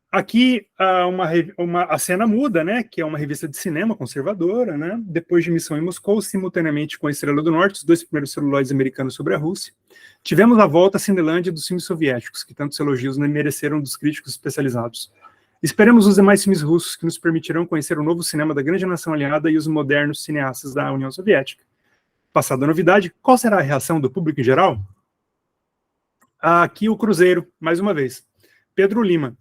Aqui a cena muda, né? Que é uma revista de cinema conservadora, né? Depois de Missão em Moscou, simultaneamente com a Estrela do Norte, os dois primeiros celuloides americanos sobre a Rússia, tivemos a volta à Cinelândia dos filmes soviéticos, que tantos elogios não mereceram dos críticos especializados. Esperemos os demais filmes russos que nos permitirão conhecer o novo cinema da grande nação aliada e os modernos cineastas da União Soviética. Passada a novidade, qual será a reação do público em geral? Aqui o Cruzeiro, mais uma vez. Pedro Lima.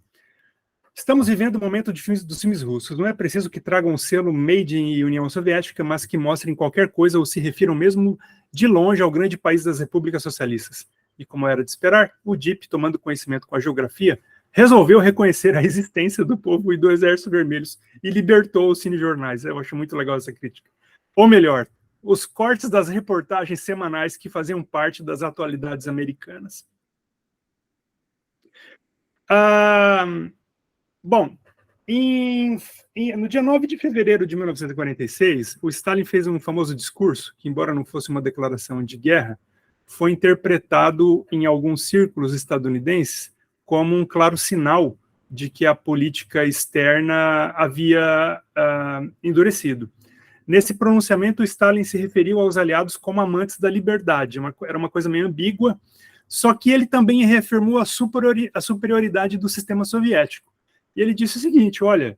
Estamos vivendo um momento de dos filmes russos. Não é preciso que tragam um selo Made in União Soviética, mas que mostrem qualquer coisa ou se refiram mesmo de longe ao grande país das repúblicas socialistas. E como era de esperar, o DIP, tomando conhecimento com a geografia, resolveu reconhecer a existência do povo e do Exército Vermelhos e libertou os cinejornais. Eu acho muito legal essa crítica. Ou melhor, os cortes das reportagens semanais que faziam parte das atualidades americanas. Bom, no dia 9 de fevereiro de 1946, o Stalin fez um famoso discurso, que embora não fosse uma declaração de guerra, foi interpretado em alguns círculos estadunidenses como um claro sinal de que a política externa havia endurecido. Nesse pronunciamento, Stalin se referiu aos aliados como amantes da liberdade, era uma coisa meio ambígua, só que ele também reafirmou a superioridade do sistema soviético. E ele disse o seguinte, olha,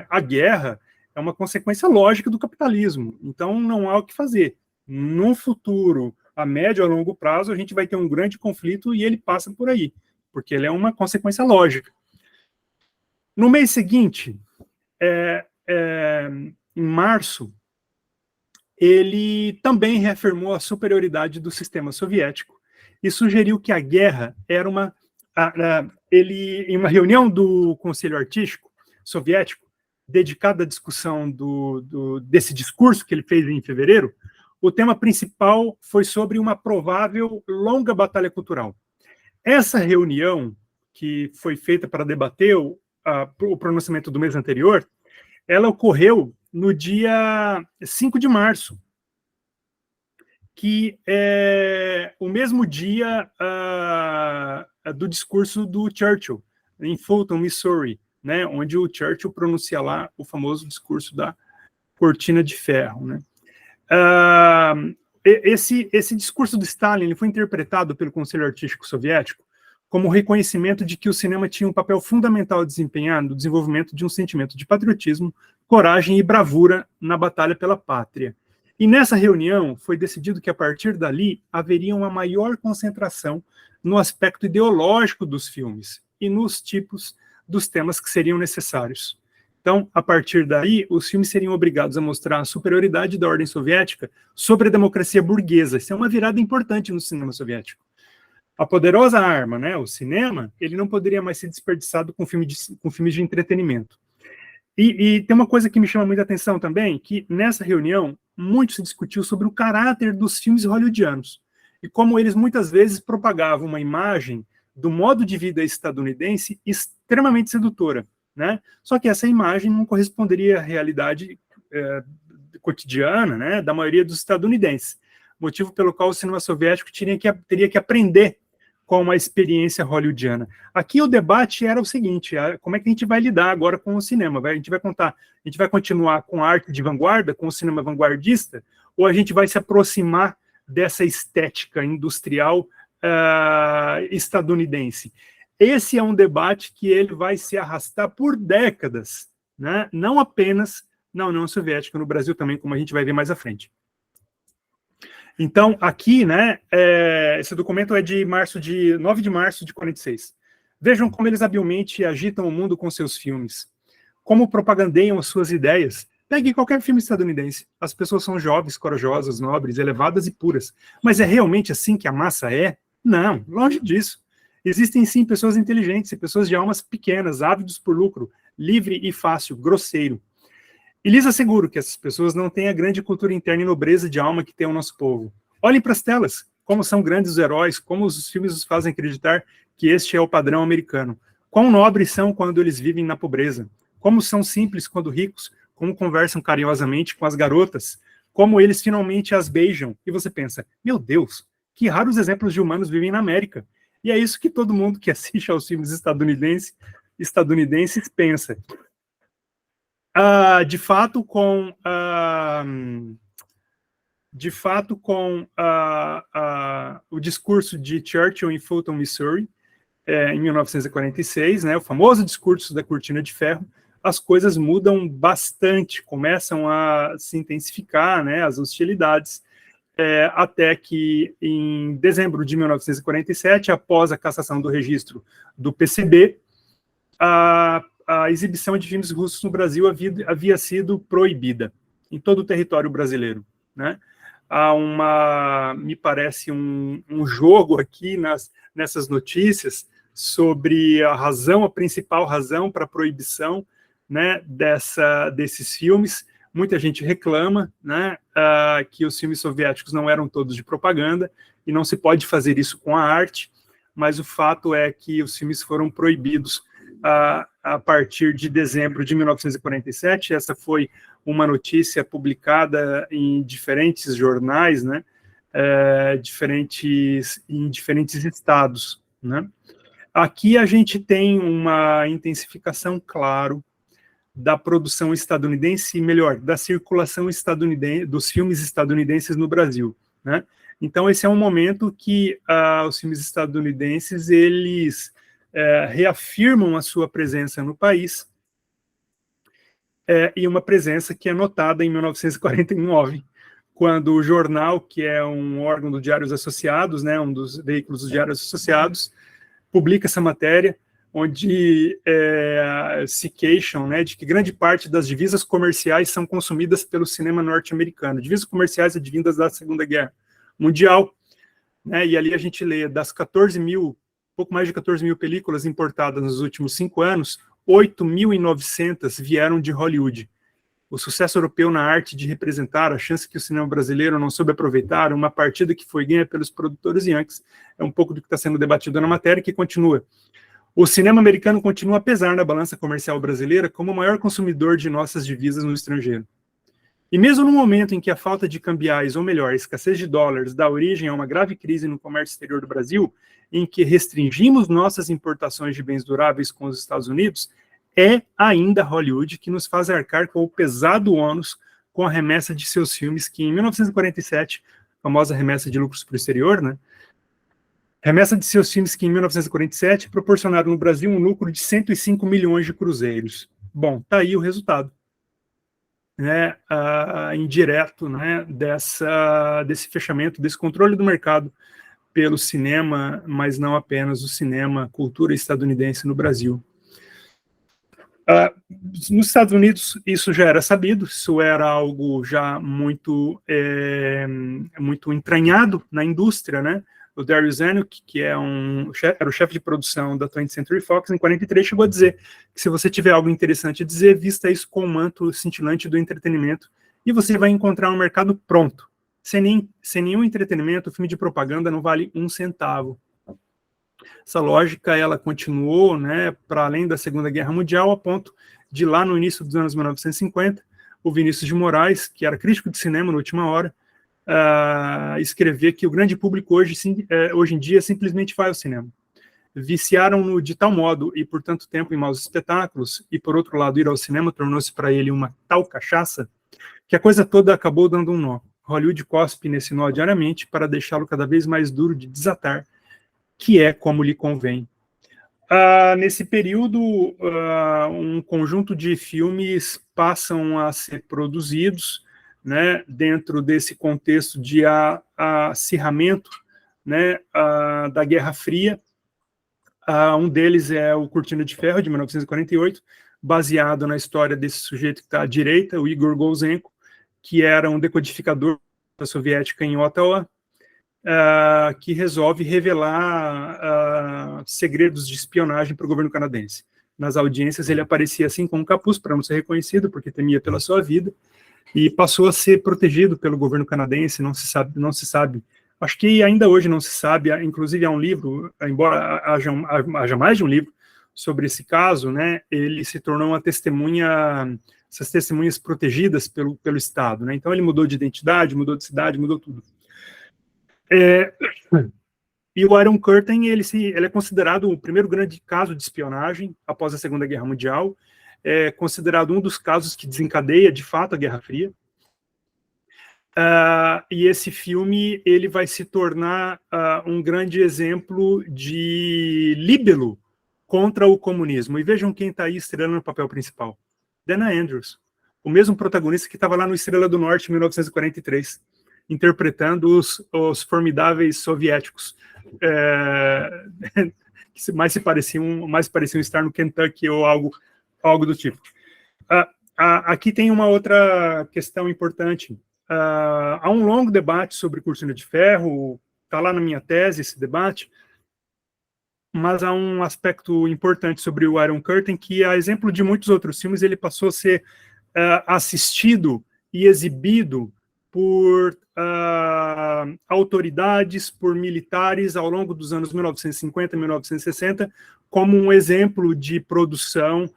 a guerra é uma consequência lógica do capitalismo, então não há o que fazer. No futuro, a médio ou a longo prazo, a gente vai ter um grande conflito e ele passa por aí, porque ele é uma consequência lógica. No mês seguinte, em março, ele também reafirmou a superioridade do sistema soviético e sugeriu que a guerra era ele, em uma reunião do Conselho Artístico Soviético, dedicada à discussão desse discurso que ele fez em fevereiro, o tema principal foi sobre uma provável longa batalha cultural. Essa reunião, que foi feita para debater o pronunciamento do mês anterior, ela ocorreu no dia 5 de março, que é o mesmo dia do discurso do Churchill, em Fulton, Missouri, né, onde o Churchill pronuncia lá o famoso discurso da cortina de ferro. Né. Esse discurso do Stalin ele foi interpretado pelo Conselho Artístico Soviético como reconhecimento de que o cinema tinha um papel fundamental a desempenhar no desenvolvimento de um sentimento de patriotismo, coragem e bravura na batalha pela pátria. E nessa reunião foi decidido que, a partir dali, haveria uma maior concentração no aspecto ideológico dos filmes e nos tipos dos temas que seriam necessários. Então, a partir daí, os filmes seriam obrigados a mostrar a superioridade da ordem soviética sobre a democracia burguesa. Isso é uma virada importante no cinema soviético. A poderosa arma, né, o cinema, ele não poderia mais ser desperdiçado com filmes de entretenimento. E tem uma coisa que me chama muita atenção também, que nessa reunião, muito se discutiu sobre o caráter dos filmes hollywoodianos, e como eles muitas vezes propagavam uma imagem do modo de vida estadunidense extremamente sedutora, né? Só que essa imagem não corresponderia à realidade cotidiana, né, da maioria dos estadunidenses, motivo pelo qual o cinema soviético teria que aprender com a experiência hollywoodiana. Aqui o debate era o seguinte: como é que a gente vai lidar agora com o cinema? A gente vai continuar com a arte de vanguarda, com o cinema vanguardista, ou a gente vai se aproximar dessa estética industrial estadunidense? Esse é um debate que ele vai se arrastar por décadas, né? Não apenas na União Soviética, no Brasil também, como a gente vai ver mais à frente. Então, aqui, né, esse documento é de 9 de março de 46. Vejam como eles habilmente agitam o mundo com seus filmes, como propagandeiam as suas ideias. Pegue qualquer filme estadunidense. As pessoas são jovens, corajosas, nobres, elevadas e puras. Mas é realmente assim que a massa é? Não, longe disso. Existem sim pessoas inteligentes e pessoas de almas pequenas, ávidos por lucro, livre e fácil, grosseiro. E lhes asseguro que essas pessoas não têm a grande cultura interna e nobreza de alma que tem o nosso povo. Olhem para as telas, como são grandes os heróis, como os filmes os fazem acreditar que este é o padrão americano. Quão nobres são quando eles vivem na pobreza. Como são simples quando ricos, como conversam carinhosamente com as garotas, como eles finalmente as beijam. E você pensa, meu Deus, que raros exemplos de humanos vivem na América. E é isso que todo mundo que assiste aos filmes estadunidenses pensa. De fato, com o discurso de Churchill em Fulton, Missouri, em 1946, né, o famoso discurso da cortina de ferro, as coisas mudam bastante, começam a se intensificar, né, as hostilidades, até que, em dezembro de 1947, após a cassação do registro do PCB, a exibição de filmes russos no Brasil havia sido proibida em todo o território brasileiro, né? Há me parece, um jogo aqui nessas notícias sobre a principal razão para a proibição, né, desses filmes. Muita gente reclama, né, que os filmes soviéticos não eram todos de propaganda, e não se pode fazer isso com a arte, mas o fato é que os filmes foram proibidos a partir de dezembro de 1947. Essa foi uma notícia publicada em diferentes jornais, né, em diferentes estados, né. Aqui a gente tem uma intensificação, claro, da produção estadunidense, melhor, da circulação estadunidense, dos filmes estadunidenses no Brasil, né. Então esse é um momento que os filmes estadunidenses, eles reafirmam a sua presença no país, e uma presença que é notada em 1949, quando o jornal, que é um órgão do Diários Associados, né, um dos veículos dos Diários Associados, publica essa matéria, onde se queixam, né, de que grande parte das divisas comerciais são consumidas pelo cinema norte-americano, divisas comerciais advindas da Segunda Guerra Mundial, né? E ali a gente lê das 14 mil, pouco mais de 14 mil películas importadas nos últimos 5 anos, 8.900 vieram de Hollywood. O sucesso europeu na arte de representar, a chance que o cinema brasileiro não soube aproveitar, uma partida que foi ganha pelos produtores yankees, é um pouco do que está sendo debatido na matéria, que continua. O cinema americano continua a pesar na balança comercial brasileira como o maior consumidor de nossas divisas no estrangeiro. E mesmo no momento em que a falta de cambiais, ou melhor, a escassez de dólares, dá origem a uma grave crise no comércio exterior do Brasil, em que restringimos nossas importações de bens duráveis com os Estados Unidos, é ainda Hollywood que nos faz arcar com o pesado ônus com a remessa de seus filmes, que em 1947, a famosa remessa de lucros para o exterior, né? Remessa de seus filmes que em 1947 proporcionaram no Brasil um lucro de 105 milhões de cruzeiros. Bom, tá aí o resultado, né, indireto, né, desse fechamento, desse controle do mercado pelo cinema, mas não apenas o cinema, cultura estadunidense no Brasil. Nos Estados Unidos isso já era sabido, isso era algo já muito entranhado na indústria, né? O Dario Zanuck, que era o chefe de produção da 20th Century Fox, em 43 chegou a dizer que se você tiver algo interessante a dizer, vista isso com o manto cintilante do entretenimento e você vai encontrar um mercado pronto. Sem nenhum entretenimento, o filme de propaganda não vale um centavo. Essa lógica, ela continuou, né, para além da Segunda Guerra Mundial, a ponto de lá no início dos anos 1950, o Vinícius de Moraes, que era crítico de cinema na última hora, escrever que o grande público hoje em dia simplesmente vai ao cinema. Viciaram-no de tal modo e por tanto tempo em maus espetáculos, e por outro lado ir ao cinema tornou-se para ele uma tal cachaça, que a coisa toda acabou dando um nó. Hollywood cospe nesse nó diariamente para deixá-lo cada vez mais duro de desatar, que é como lhe convém. Nesse período, um conjunto de filmes passam a ser produzidos, né, dentro desse contexto de acirramento, né, da Guerra Fria. Um deles é o Cortina de Ferro, de 1948, baseado na história desse sujeito que está à direita, o Igor Golzenko, que era um decodificador da soviética em Ottawa, que resolve revelar segredos de espionagem para o governo canadense. Nas audiências ele aparecia assim com um capuz para não ser reconhecido, porque temia pela sua vida, e passou a ser protegido pelo governo canadense, não se sabe. Acho que ainda hoje não se sabe, inclusive há um livro, embora haja mais de um livro sobre esse caso, né, ele se tornou uma testemunha, essas testemunhas protegidas pelo Estado, né, então ele mudou de identidade, mudou de cidade, mudou tudo. E o Iron Curtain, ele é considerado o primeiro grande caso de espionagem após a Segunda Guerra Mundial, é considerado um dos casos que desencadeia, de fato, a Guerra Fria. E esse filme ele vai se tornar um grande exemplo de líbelo contra o comunismo. E vejam quem está aí estrelando no papel principal. Dana Andrews, o mesmo protagonista que estava lá no Estrela do Norte, em 1943, interpretando os formidáveis soviéticos, que mais pareciam estar no Kentucky ou algo do tipo. Aqui tem uma outra questão importante. Há um longo debate sobre Cortina de Ferro, está lá na minha tese esse debate, mas há um aspecto importante sobre o Iron Curtain, que, a exemplo de muitos outros filmes, ele passou a ser assistido e exibido por autoridades, por militares, ao longo dos anos 1950 e 1960, como um exemplo de produção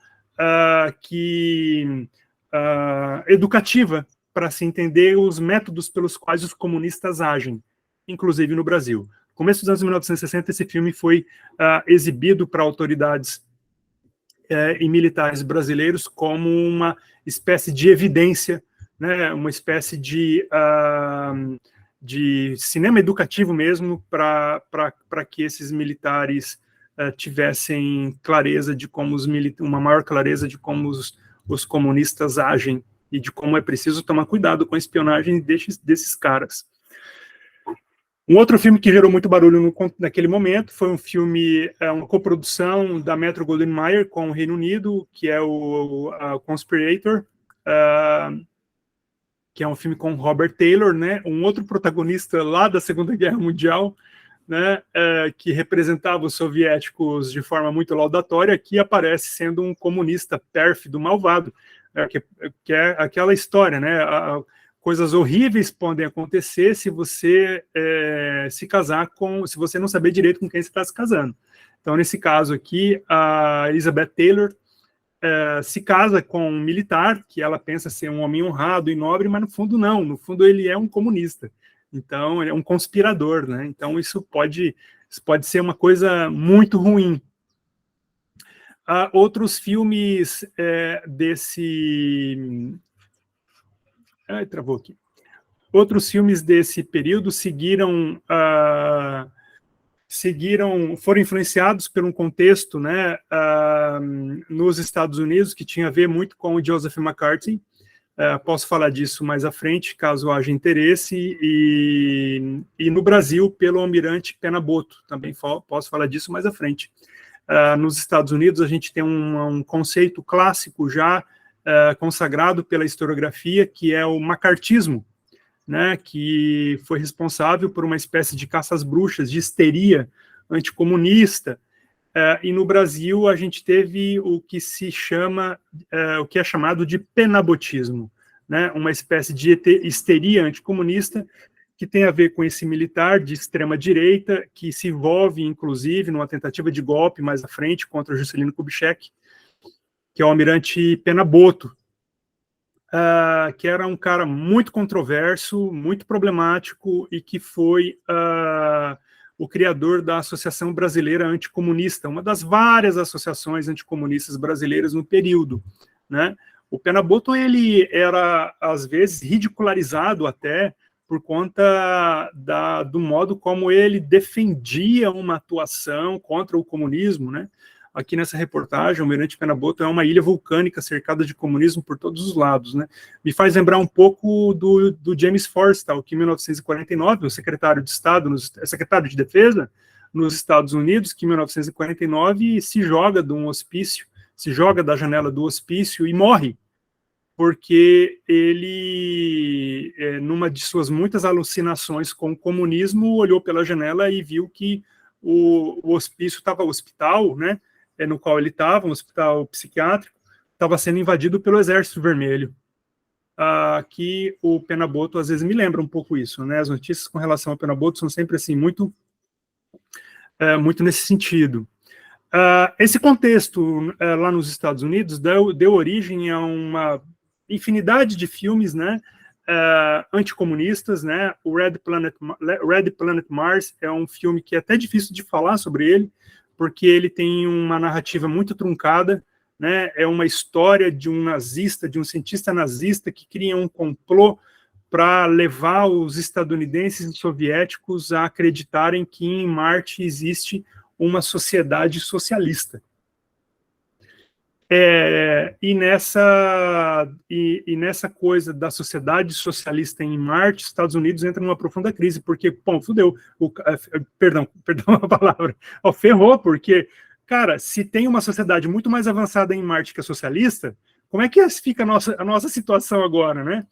educativa, para se entender os métodos pelos quais os comunistas agem, inclusive no Brasil. No começo dos anos 1960, esse filme foi exibido para autoridades e militares brasileiros como uma espécie de evidência, né, uma espécie de cinema educativo mesmo, para que esses militares tivessem clareza de como uma maior clareza de como os comunistas agem e de como é preciso tomar cuidado com a espionagem desses caras. Um outro filme que gerou muito barulho naquele momento foi um filme, uma coprodução da Metro-Goldwyn-Mayer com o Reino Unido, que é o Conspirator, que é um filme com Robert Taylor, né, um outro protagonista lá da Segunda Guerra Mundial, né, que representava os soviéticos de forma muito laudatória, aqui aparece sendo um comunista pérfido, malvado, que é aquela história, né, coisas horríveis podem acontecer se você se casar se você não saber direito com quem você está se casando. Então, nesse caso aqui, a Elizabeth Taylor se casa com um militar, que ela pensa ser um homem honrado e nobre, mas no fundo não, no fundo ele é um comunista. Então, ele é um conspirador, né? Então, isso pode ser uma coisa muito ruim. Outros filmes desse... Ai, travou aqui. Outros filmes desse período foram influenciados por um contexto, né, nos Estados Unidos, que tinha a ver muito com o Joseph McCarthy. Posso falar disso mais à frente, caso haja interesse, e no Brasil, pelo Almirante Pena-Botto, também posso falar disso mais à frente. Nos Estados Unidos, a gente tem um conceito clássico já consagrado pela historiografia, que é o macartismo, né, que foi responsável por uma espécie de caça às bruxas, de histeria anticomunista, e no Brasil a gente teve o que o que é chamado de penabotismo, né, uma espécie de histeria anticomunista que tem a ver com esse militar de extrema-direita, que se envolve, inclusive, numa tentativa de golpe mais à frente contra Juscelino Kubitschek, que é o almirante Pena-Botto, que era um cara muito controverso, muito problemático, e que foi o criador da Associação Brasileira Anticomunista, uma das várias associações anticomunistas brasileiras no período, né? O Pena-Botto, ele era, às vezes, ridicularizado até por conta do modo como ele defendia uma atuação contra o comunismo, né? Aqui nessa reportagem, o Almirante Pena-Botto é uma ilha vulcânica cercada de comunismo por todos os lados, né? Me faz lembrar um pouco do James Forrestal, que em 1949, o secretário de Estado, secretário de Defesa nos Estados Unidos, que em 1949 se joga de um hospício, se joga da janela do hospício e morre, porque ele, numa de suas muitas alucinações com o comunismo, olhou pela janela e viu que o hospício estava, o hospital, né, no qual ele estava, um hospital psiquiátrico, estava sendo invadido pelo Exército Vermelho. Que o Pena-Botto às vezes me lembra um pouco isso, né? As notícias com relação ao Pena-Botto são sempre assim, muito nesse sentido. Esse contexto lá nos Estados Unidos deu origem a uma infinidade de filmes, né, anticomunistas, né? O Red Planet Mars é um filme que é até difícil de falar sobre ele, porque ele tem uma narrativa muito truncada, né? É uma história de um nazista, de um cientista nazista que cria um complô para levar os estadunidenses e soviéticos a acreditarem que em Marte existe uma sociedade socialista. E nessa coisa da sociedade socialista em Marte, Estados Unidos entra numa profunda crise, porque, bom, fudeu, perdão a palavra, ferrou, porque, cara, se tem uma sociedade muito mais avançada em Marte que a socialista, como é que fica a nossa situação agora, né?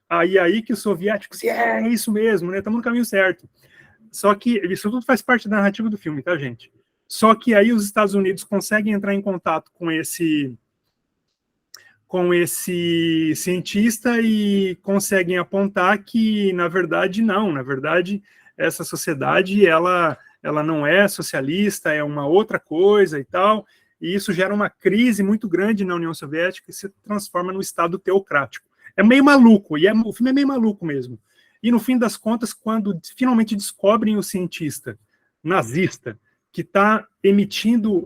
Aí que os soviéticos, é isso mesmo, né, estamos no caminho certo. Só que isso tudo faz parte da narrativa do filme, tá, gente? Só que aí os Estados Unidos conseguem entrar em contato com esse cientista e conseguem apontar que, na verdade, não. Na verdade, essa sociedade, ela não é socialista, é uma outra coisa e tal. E isso gera uma crise muito grande na União Soviética e se transforma num Estado teocrático. É meio maluco, o filme é meio maluco mesmo. E, no fim das contas, quando finalmente descobrem o cientista nazista, que está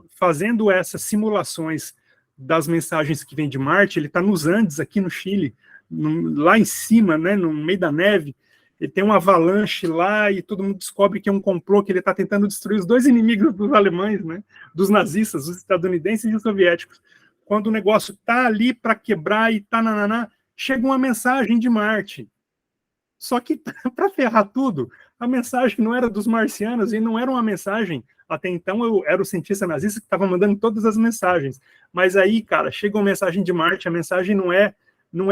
fazendo essas simulações das mensagens que vêm de Marte, ele está nos Andes, aqui no Chile, lá em cima, né, no meio da neve, ele tem uma avalanche lá e todo mundo descobre que é um complô, que ele está tentando destruir os dois inimigos dos alemães, né, dos os estadunidenses e os soviéticos. Quando o negócio está ali para quebrar e chega uma mensagem de Marte. Só que, para ferrar tudo, a mensagem não era dos marcianos e não era uma mensagem. Até então, eu era o cientista nazista que estava mandando todas as mensagens. Mas aí, cara, chega uma mensagem de Marte, a mensagem não é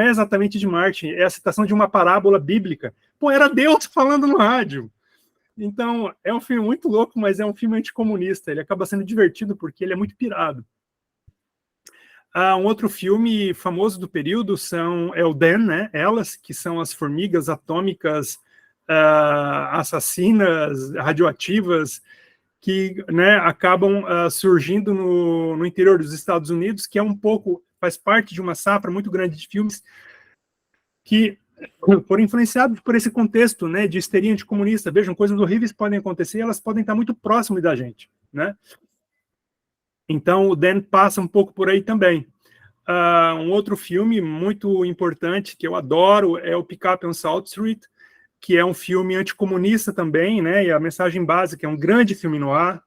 exatamente de Marte, é a citação de uma parábola bíblica. Pô, era Deus falando no rádio. Então, é um filme muito louco, mas é um filme anticomunista. Ele acaba sendo divertido porque ele é muito pirado. Um outro filme famoso do período é o Dan, né? Elas, que são as formigas atômicas assassinas, radioativas, que, né, acabam surgindo no interior dos Estados Unidos, que é um pouco, faz parte de uma safra muito grande de filmes que foram influenciados por esse contexto, né, de histeria anticomunista. Vejam, coisas horríveis podem acontecer, elas podem estar muito próximas da gente, né? Então, o Dan passa um pouco por aí também. Um outro filme muito importante que eu adoro é o Pick Up on South Street, que é um filme anticomunista também, né? E a mensagem básica é um grande filme no ar.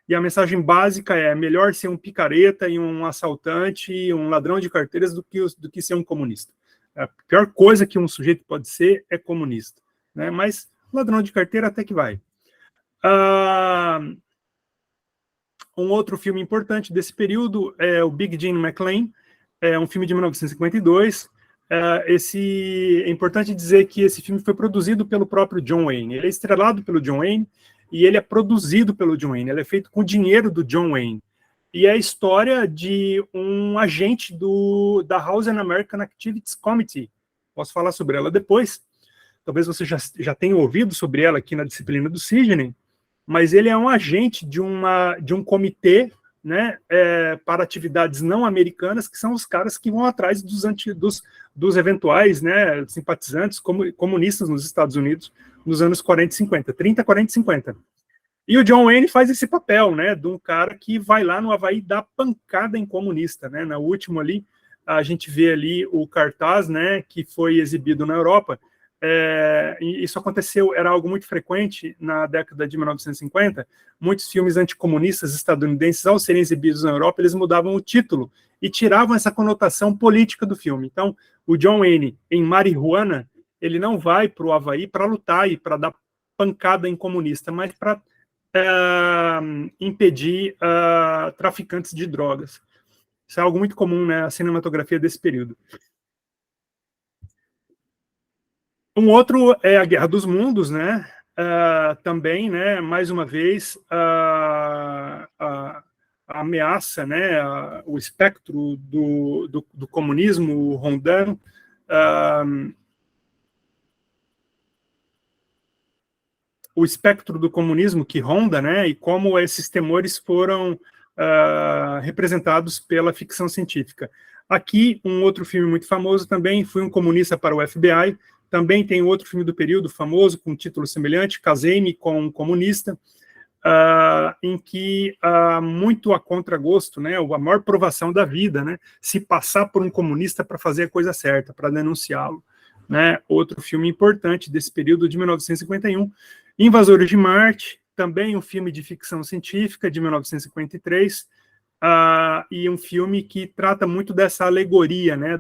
E a mensagem básica é melhor ser um picareta e um assaltante e um ladrão de carteiras do que ser um comunista. A pior coisa que um sujeito pode ser é comunista, né? Mas ladrão de carteira até que vai. Um outro filme importante desse período é o Big Jim McLean, é um filme de 1952. É importante dizer que esse filme foi produzido pelo próprio John Wayne. Ele é estrelado pelo John Wayne e ele é produzido pelo John Wayne. Ele é feito com o dinheiro do John Wayne. E é a história de um agente da House and American Activities Committee. Posso falar sobre ela depois. Talvez você já tenha ouvido sobre ela aqui na disciplina do Sidney, mas ele é um agente de um comitê, né, para atividades não americanas, que são os caras que vão atrás dos eventuais, né, simpatizantes comunistas nos Estados Unidos nos anos 40 e 50, 30, 40 e 50. E o John Wayne faz esse papel, né, de um cara que vai lá no Havaí dar pancada em comunista, né? Na última ali, a gente vê ali o cartaz, né, que foi exibido na Europa. Isso aconteceu, era algo muito frequente na década de 1950. Muitos filmes anticomunistas estadunidenses, ao serem exibidos na Europa, eles mudavam o título e tiravam essa conotação política do filme. Então, o John Wayne, em Marihuana, ele não vai para o Havaí para lutar e para dar pancada em comunista, mas para impedir traficantes de drogas. Isso é algo muito comum na cinematografia desse período. Um outro é a Guerra dos Mundos, né? Também, né? Mais uma vez, a ameaça, né? O espectro do comunismo rondando. O espectro do comunismo que ronda, né? E como esses temores foram representados pela ficção científica. Aqui, um outro filme muito famoso também, Fui um Comunista para o FBI. Também tem outro filme do período famoso, com um título semelhante, Casei-me com um Comunista, em que, muito a contragosto, né, a maior provação da vida, né, se passar por um comunista para fazer a coisa certa, para denunciá-lo. Né? Outro filme importante desse período, de 1951, Invasores de Marte, também um filme de ficção científica, de 1953, e um filme que trata muito dessa alegoria, né,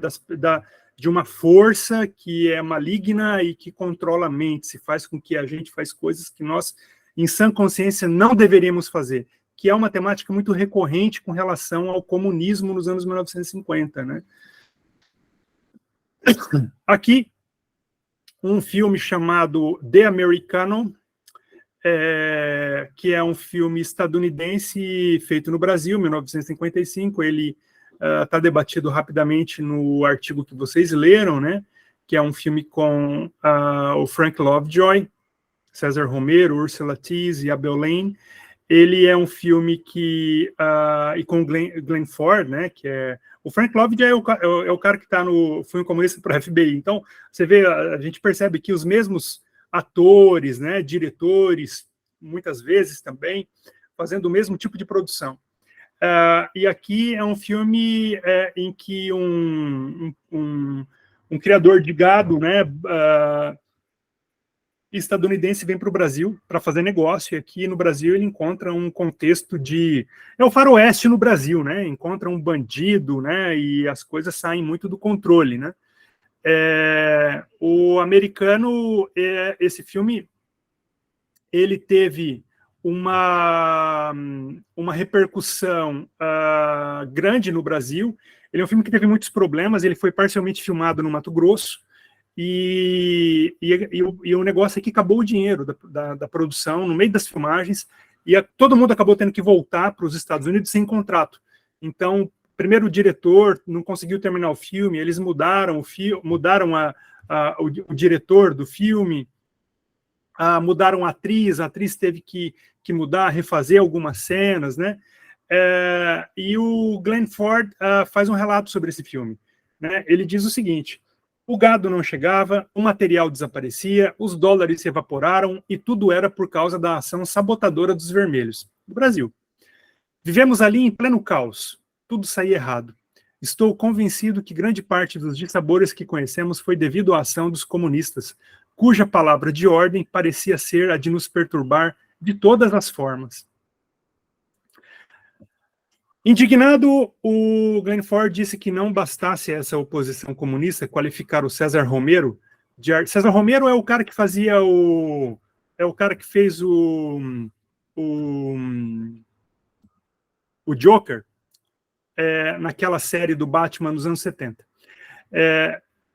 de uma força que é maligna e que controla a mente, se faz com que a gente faz coisas que nós, em sã consciência, não deveríamos fazer, que é uma temática muito recorrente com relação ao comunismo nos anos 1950, né? Aqui, um filme chamado The Americano, que é um filme estadunidense feito no Brasil, 1955, ele está debatido rapidamente no artigo que vocês leram, né, que é um filme com o Frank Lovejoy, César Romero, Ursula Tease e Abel Lane. Ele é um filme que, e com Glenn Ford, né, que é... O Frank Lovejoy é o cara que está no Fui um Comunista para o FBI. Então, você vê, a gente percebe que os mesmos atores, né, diretores, muitas vezes também, fazendo o mesmo tipo de produção. E aqui é um filme em que um criador de gado, né, estadunidense vem para o Brasil para fazer negócio, e aqui no Brasil ele encontra um contexto de... É o faroeste no Brasil, né? Encontra um bandido, né? E as coisas saem muito do controle, né? O americano, esse filme, ele teve uma repercussão grande no Brasil. Ele é um filme que teve muitos problemas, ele foi parcialmente filmado no Mato Grosso, E o negócio é que acabou o dinheiro da produção no meio das filmagens, e todo mundo acabou tendo que voltar para os Estados Unidos sem contrato. Então, primeiro o diretor não conseguiu terminar o filme, eles mudaram o diretor do filme, mudaram a atriz teve que mudar, refazer algumas cenas, né? E o Glenn Ford faz um relato sobre esse filme, né? Ele diz o seguinte: o gado não chegava, o material desaparecia, os dólares se evaporaram e tudo era por causa da ação sabotadora dos vermelhos, do Brasil. Vivemos ali em pleno caos, tudo saía errado. Estou convencido que grande parte dos dissabores que conhecemos foi devido à ação dos comunistas, cuja palavra de ordem parecia ser a de nos perturbar de todas as formas. Indignado, o Glenn Ford disse que não bastasse essa oposição comunista qualificar o César Romero de César Romero é o cara que fazia é o cara que fez o Joker naquela série do Batman nos anos 70.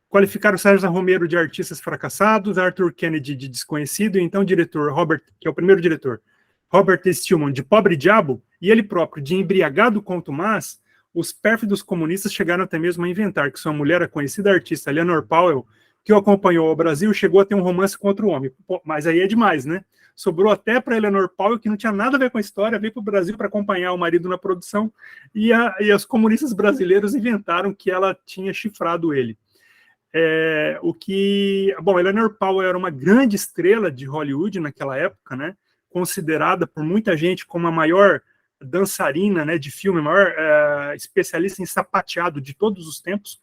Qualificar o César Romero de artistas fracassados, Arthur Kennedy de desconhecido, e então o diretor Robert, que é o primeiro diretor, Robert Stillman, de pobre diabo, e ele próprio, de embriagado contumaz. Os pérfidos comunistas chegaram até mesmo a inventar que sua mulher, a conhecida artista Eleanor Powell, que o acompanhou ao Brasil, chegou a ter um romance com outro homem. Pô, mas aí é demais, né? Sobrou até para Eleanor Powell, que não tinha nada a ver com a história, veio para o Brasil para acompanhar o marido na produção, e os comunistas brasileiros inventaram que ela tinha chifrado ele. Eleanor Powell era uma grande estrela de Hollywood naquela época, né? Considerada por muita gente como a maior dançarina, né, de filme, a maior especialista em sapateado de todos os tempos.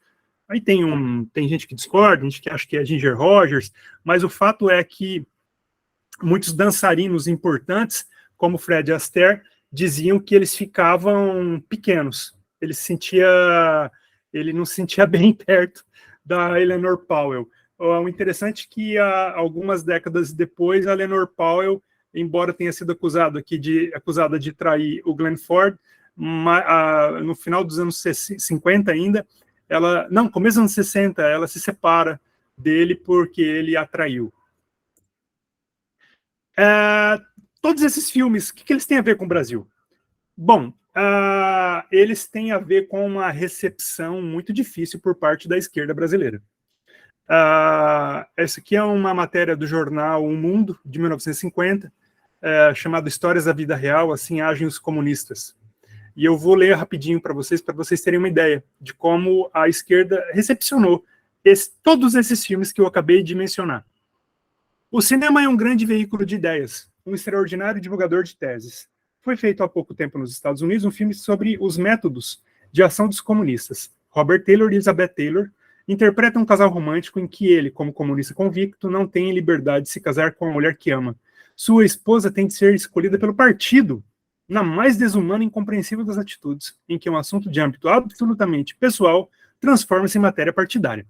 Aí tem gente que discorda, gente que acha que é Ginger Rogers, mas o fato é que muitos dançarinos importantes, como Fred Astaire, diziam que eles ficavam pequenos. Ele não se sentia bem perto da Eleanor Powell. O interessante é que algumas décadas depois, a Eleanor Powell, embora tenha sido acusada de trair o Glenn Ford, no final dos anos 50 ainda, começo dos anos 60, ela se separa dele porque ele a traiu. Todos esses filmes, o que eles têm a ver com o Brasil? Bom, eles têm a ver com uma recepção muito difícil por parte da esquerda brasileira. Essa aqui é uma matéria do jornal O Mundo, de 1950, chamado Histórias da Vida Real, Assim Agem os Comunistas. E eu vou ler rapidinho para vocês terem uma ideia de como a esquerda recepcionou todos esses filmes que eu acabei de mencionar. O cinema é um grande veículo de ideias, um extraordinário divulgador de teses. Foi feito há pouco tempo nos Estados Unidos um filme sobre os métodos de ação dos comunistas. Robert Taylor e Elizabeth Taylor interpretam um casal romântico em que ele, como comunista convicto, não tem liberdade de se casar com a mulher que ama. Sua esposa tem de ser escolhida pelo partido, na mais desumana e incompreensível das atitudes, em que um assunto de âmbito absolutamente pessoal transforma-se em matéria partidária.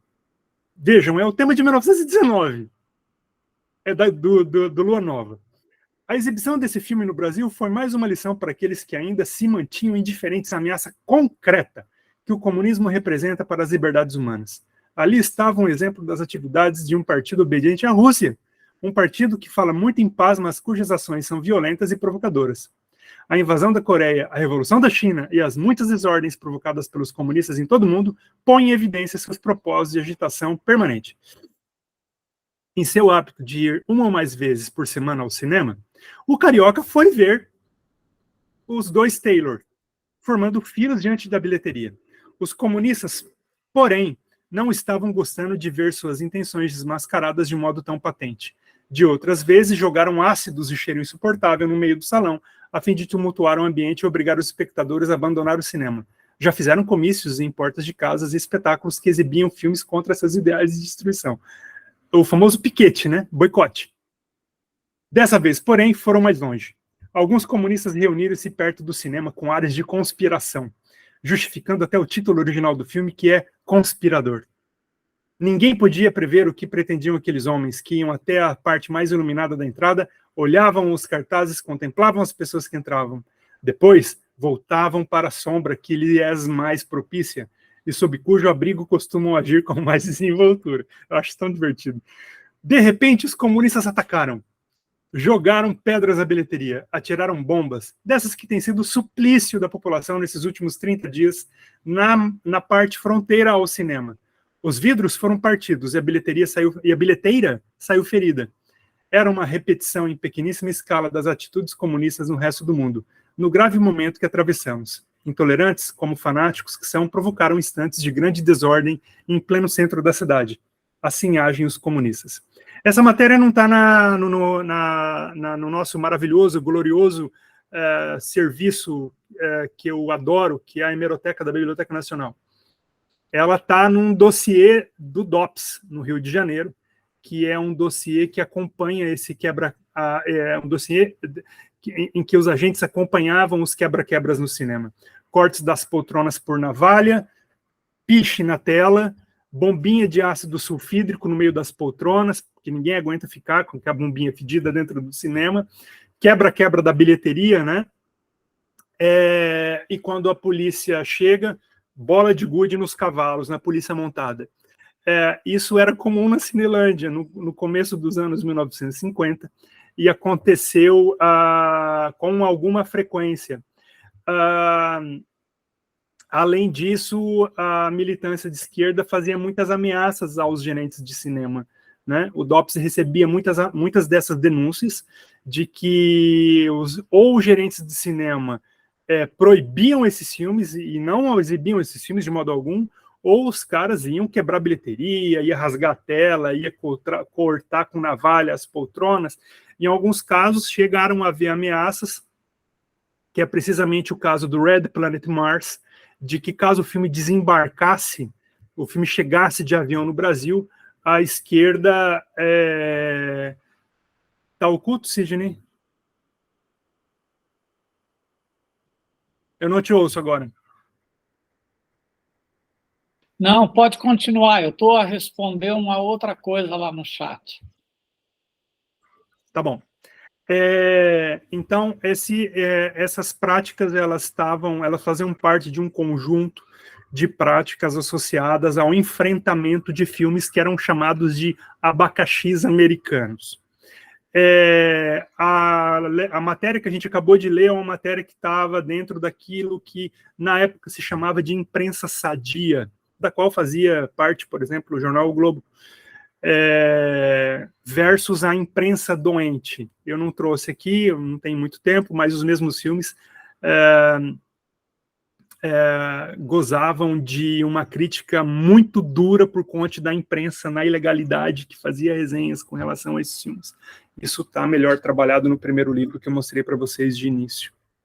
Vejam, é o tema de 1919. Do Lua Nova. A exibição desse filme no Brasil foi mais uma lição para aqueles que ainda se mantinham indiferentes à ameaça concreta que o comunismo representa para as liberdades humanas. Ali estava um exemplo das atividades de um partido obediente à Rússia, um partido que fala muito em paz, mas cujas ações são violentas e provocadoras. A invasão da Coreia, a Revolução da China e as muitas desordens provocadas pelos comunistas em todo o mundo põem em evidência seus propósitos de agitação permanente. Em seu hábito de ir uma ou mais vezes por semana ao cinema, o carioca foi ver os dois Taylor, formando filas diante da bilheteria. Os comunistas, porém, não estavam gostando de ver suas intenções desmascaradas de modo tão patente. De outras vezes, jogaram ácidos de cheiro insuportável no meio do salão, a fim de tumultuar o ambiente e obrigar os espectadores a abandonar o cinema. Já fizeram comícios em portas de casas e espetáculos que exibiam filmes contra seus ideais de destruição. O famoso piquete, né? Boicote. Dessa vez, porém, foram mais longe. Alguns comunistas reuniram-se perto do cinema com áreas de conspiração, justificando até o título original do filme, que é Conspirador. Ninguém podia prever o que pretendiam aqueles homens, que iam até a parte mais iluminada da entrada, olhavam os cartazes, contemplavam as pessoas que entravam. Depois, voltavam para a sombra que lhes é mais propícia, e sob cujo abrigo costumam agir com mais desenvoltura. Eu acho tão divertido. De repente, os comunistas atacaram. Jogaram pedras à bilheteria, atiraram bombas, dessas que têm sido o suplício da população nesses últimos 30 dias na parte fronteira ao cinema. Os vidros foram partidos e a bilheteira saiu ferida. Era uma repetição em pequeníssima escala das atitudes comunistas no resto do mundo, no grave momento que atravessamos. Intolerantes, como fanáticos que são, provocaram instantes de grande desordem em pleno centro da cidade. Assim agem os comunistas. Essa matéria não está no nosso maravilhoso, glorioso serviço que eu adoro, que é a hemeroteca da Biblioteca Nacional. Ela está num dossiê do DOPS, no Rio de Janeiro, que é um dossiê que acompanha esse um dossiê em que os agentes acompanhavam os quebra-quebras no cinema. Cortes das poltronas por navalha, piche na tela, bombinha de ácido sulfídrico no meio das poltronas, que ninguém aguenta ficar com a bombinha fedida dentro do cinema, quebra-quebra da bilheteria, né? E quando a polícia chega, bola de gude nos cavalos, na polícia montada. Isso era comum na Cinelândia, no começo dos anos 1950, e aconteceu com alguma frequência. Além disso, a militância de esquerda fazia muitas ameaças aos gerentes de cinema, né? O DOPS recebia muitas dessas denúncias de que os gerentes de cinema proibiam esses filmes e não exibiam esses filmes de modo algum, ou os caras iam quebrar a bilheteria, ia rasgar a tela, ia cortar com navalha as poltronas. Em alguns casos, chegaram a haver ameaças, que é precisamente o caso do Red Planet Mars, de que caso o filme desembarcasse, o filme chegasse de avião no Brasil, a esquerda... Tá oculto, Sidney? Eu não te ouço agora. Não, pode continuar. Eu estou a responder uma outra coisa lá no chat. Tá bom. Então, essas práticas, elas faziam parte de um conjunto de práticas associadas ao enfrentamento de filmes que eram chamados de abacaxis americanos. A matéria que a gente acabou de ler é uma matéria que estava dentro daquilo que, na época, se chamava de imprensa sadia, da qual fazia parte, por exemplo, o jornal O Globo, versus a imprensa doente. Eu não trouxe aqui, não tem muito tempo, mas os mesmos filmes gozavam de uma crítica muito dura por conta da imprensa na ilegalidade que fazia resenhas com relação a esses filmes. Isso está melhor trabalhado no primeiro livro que eu mostrei para vocês de início.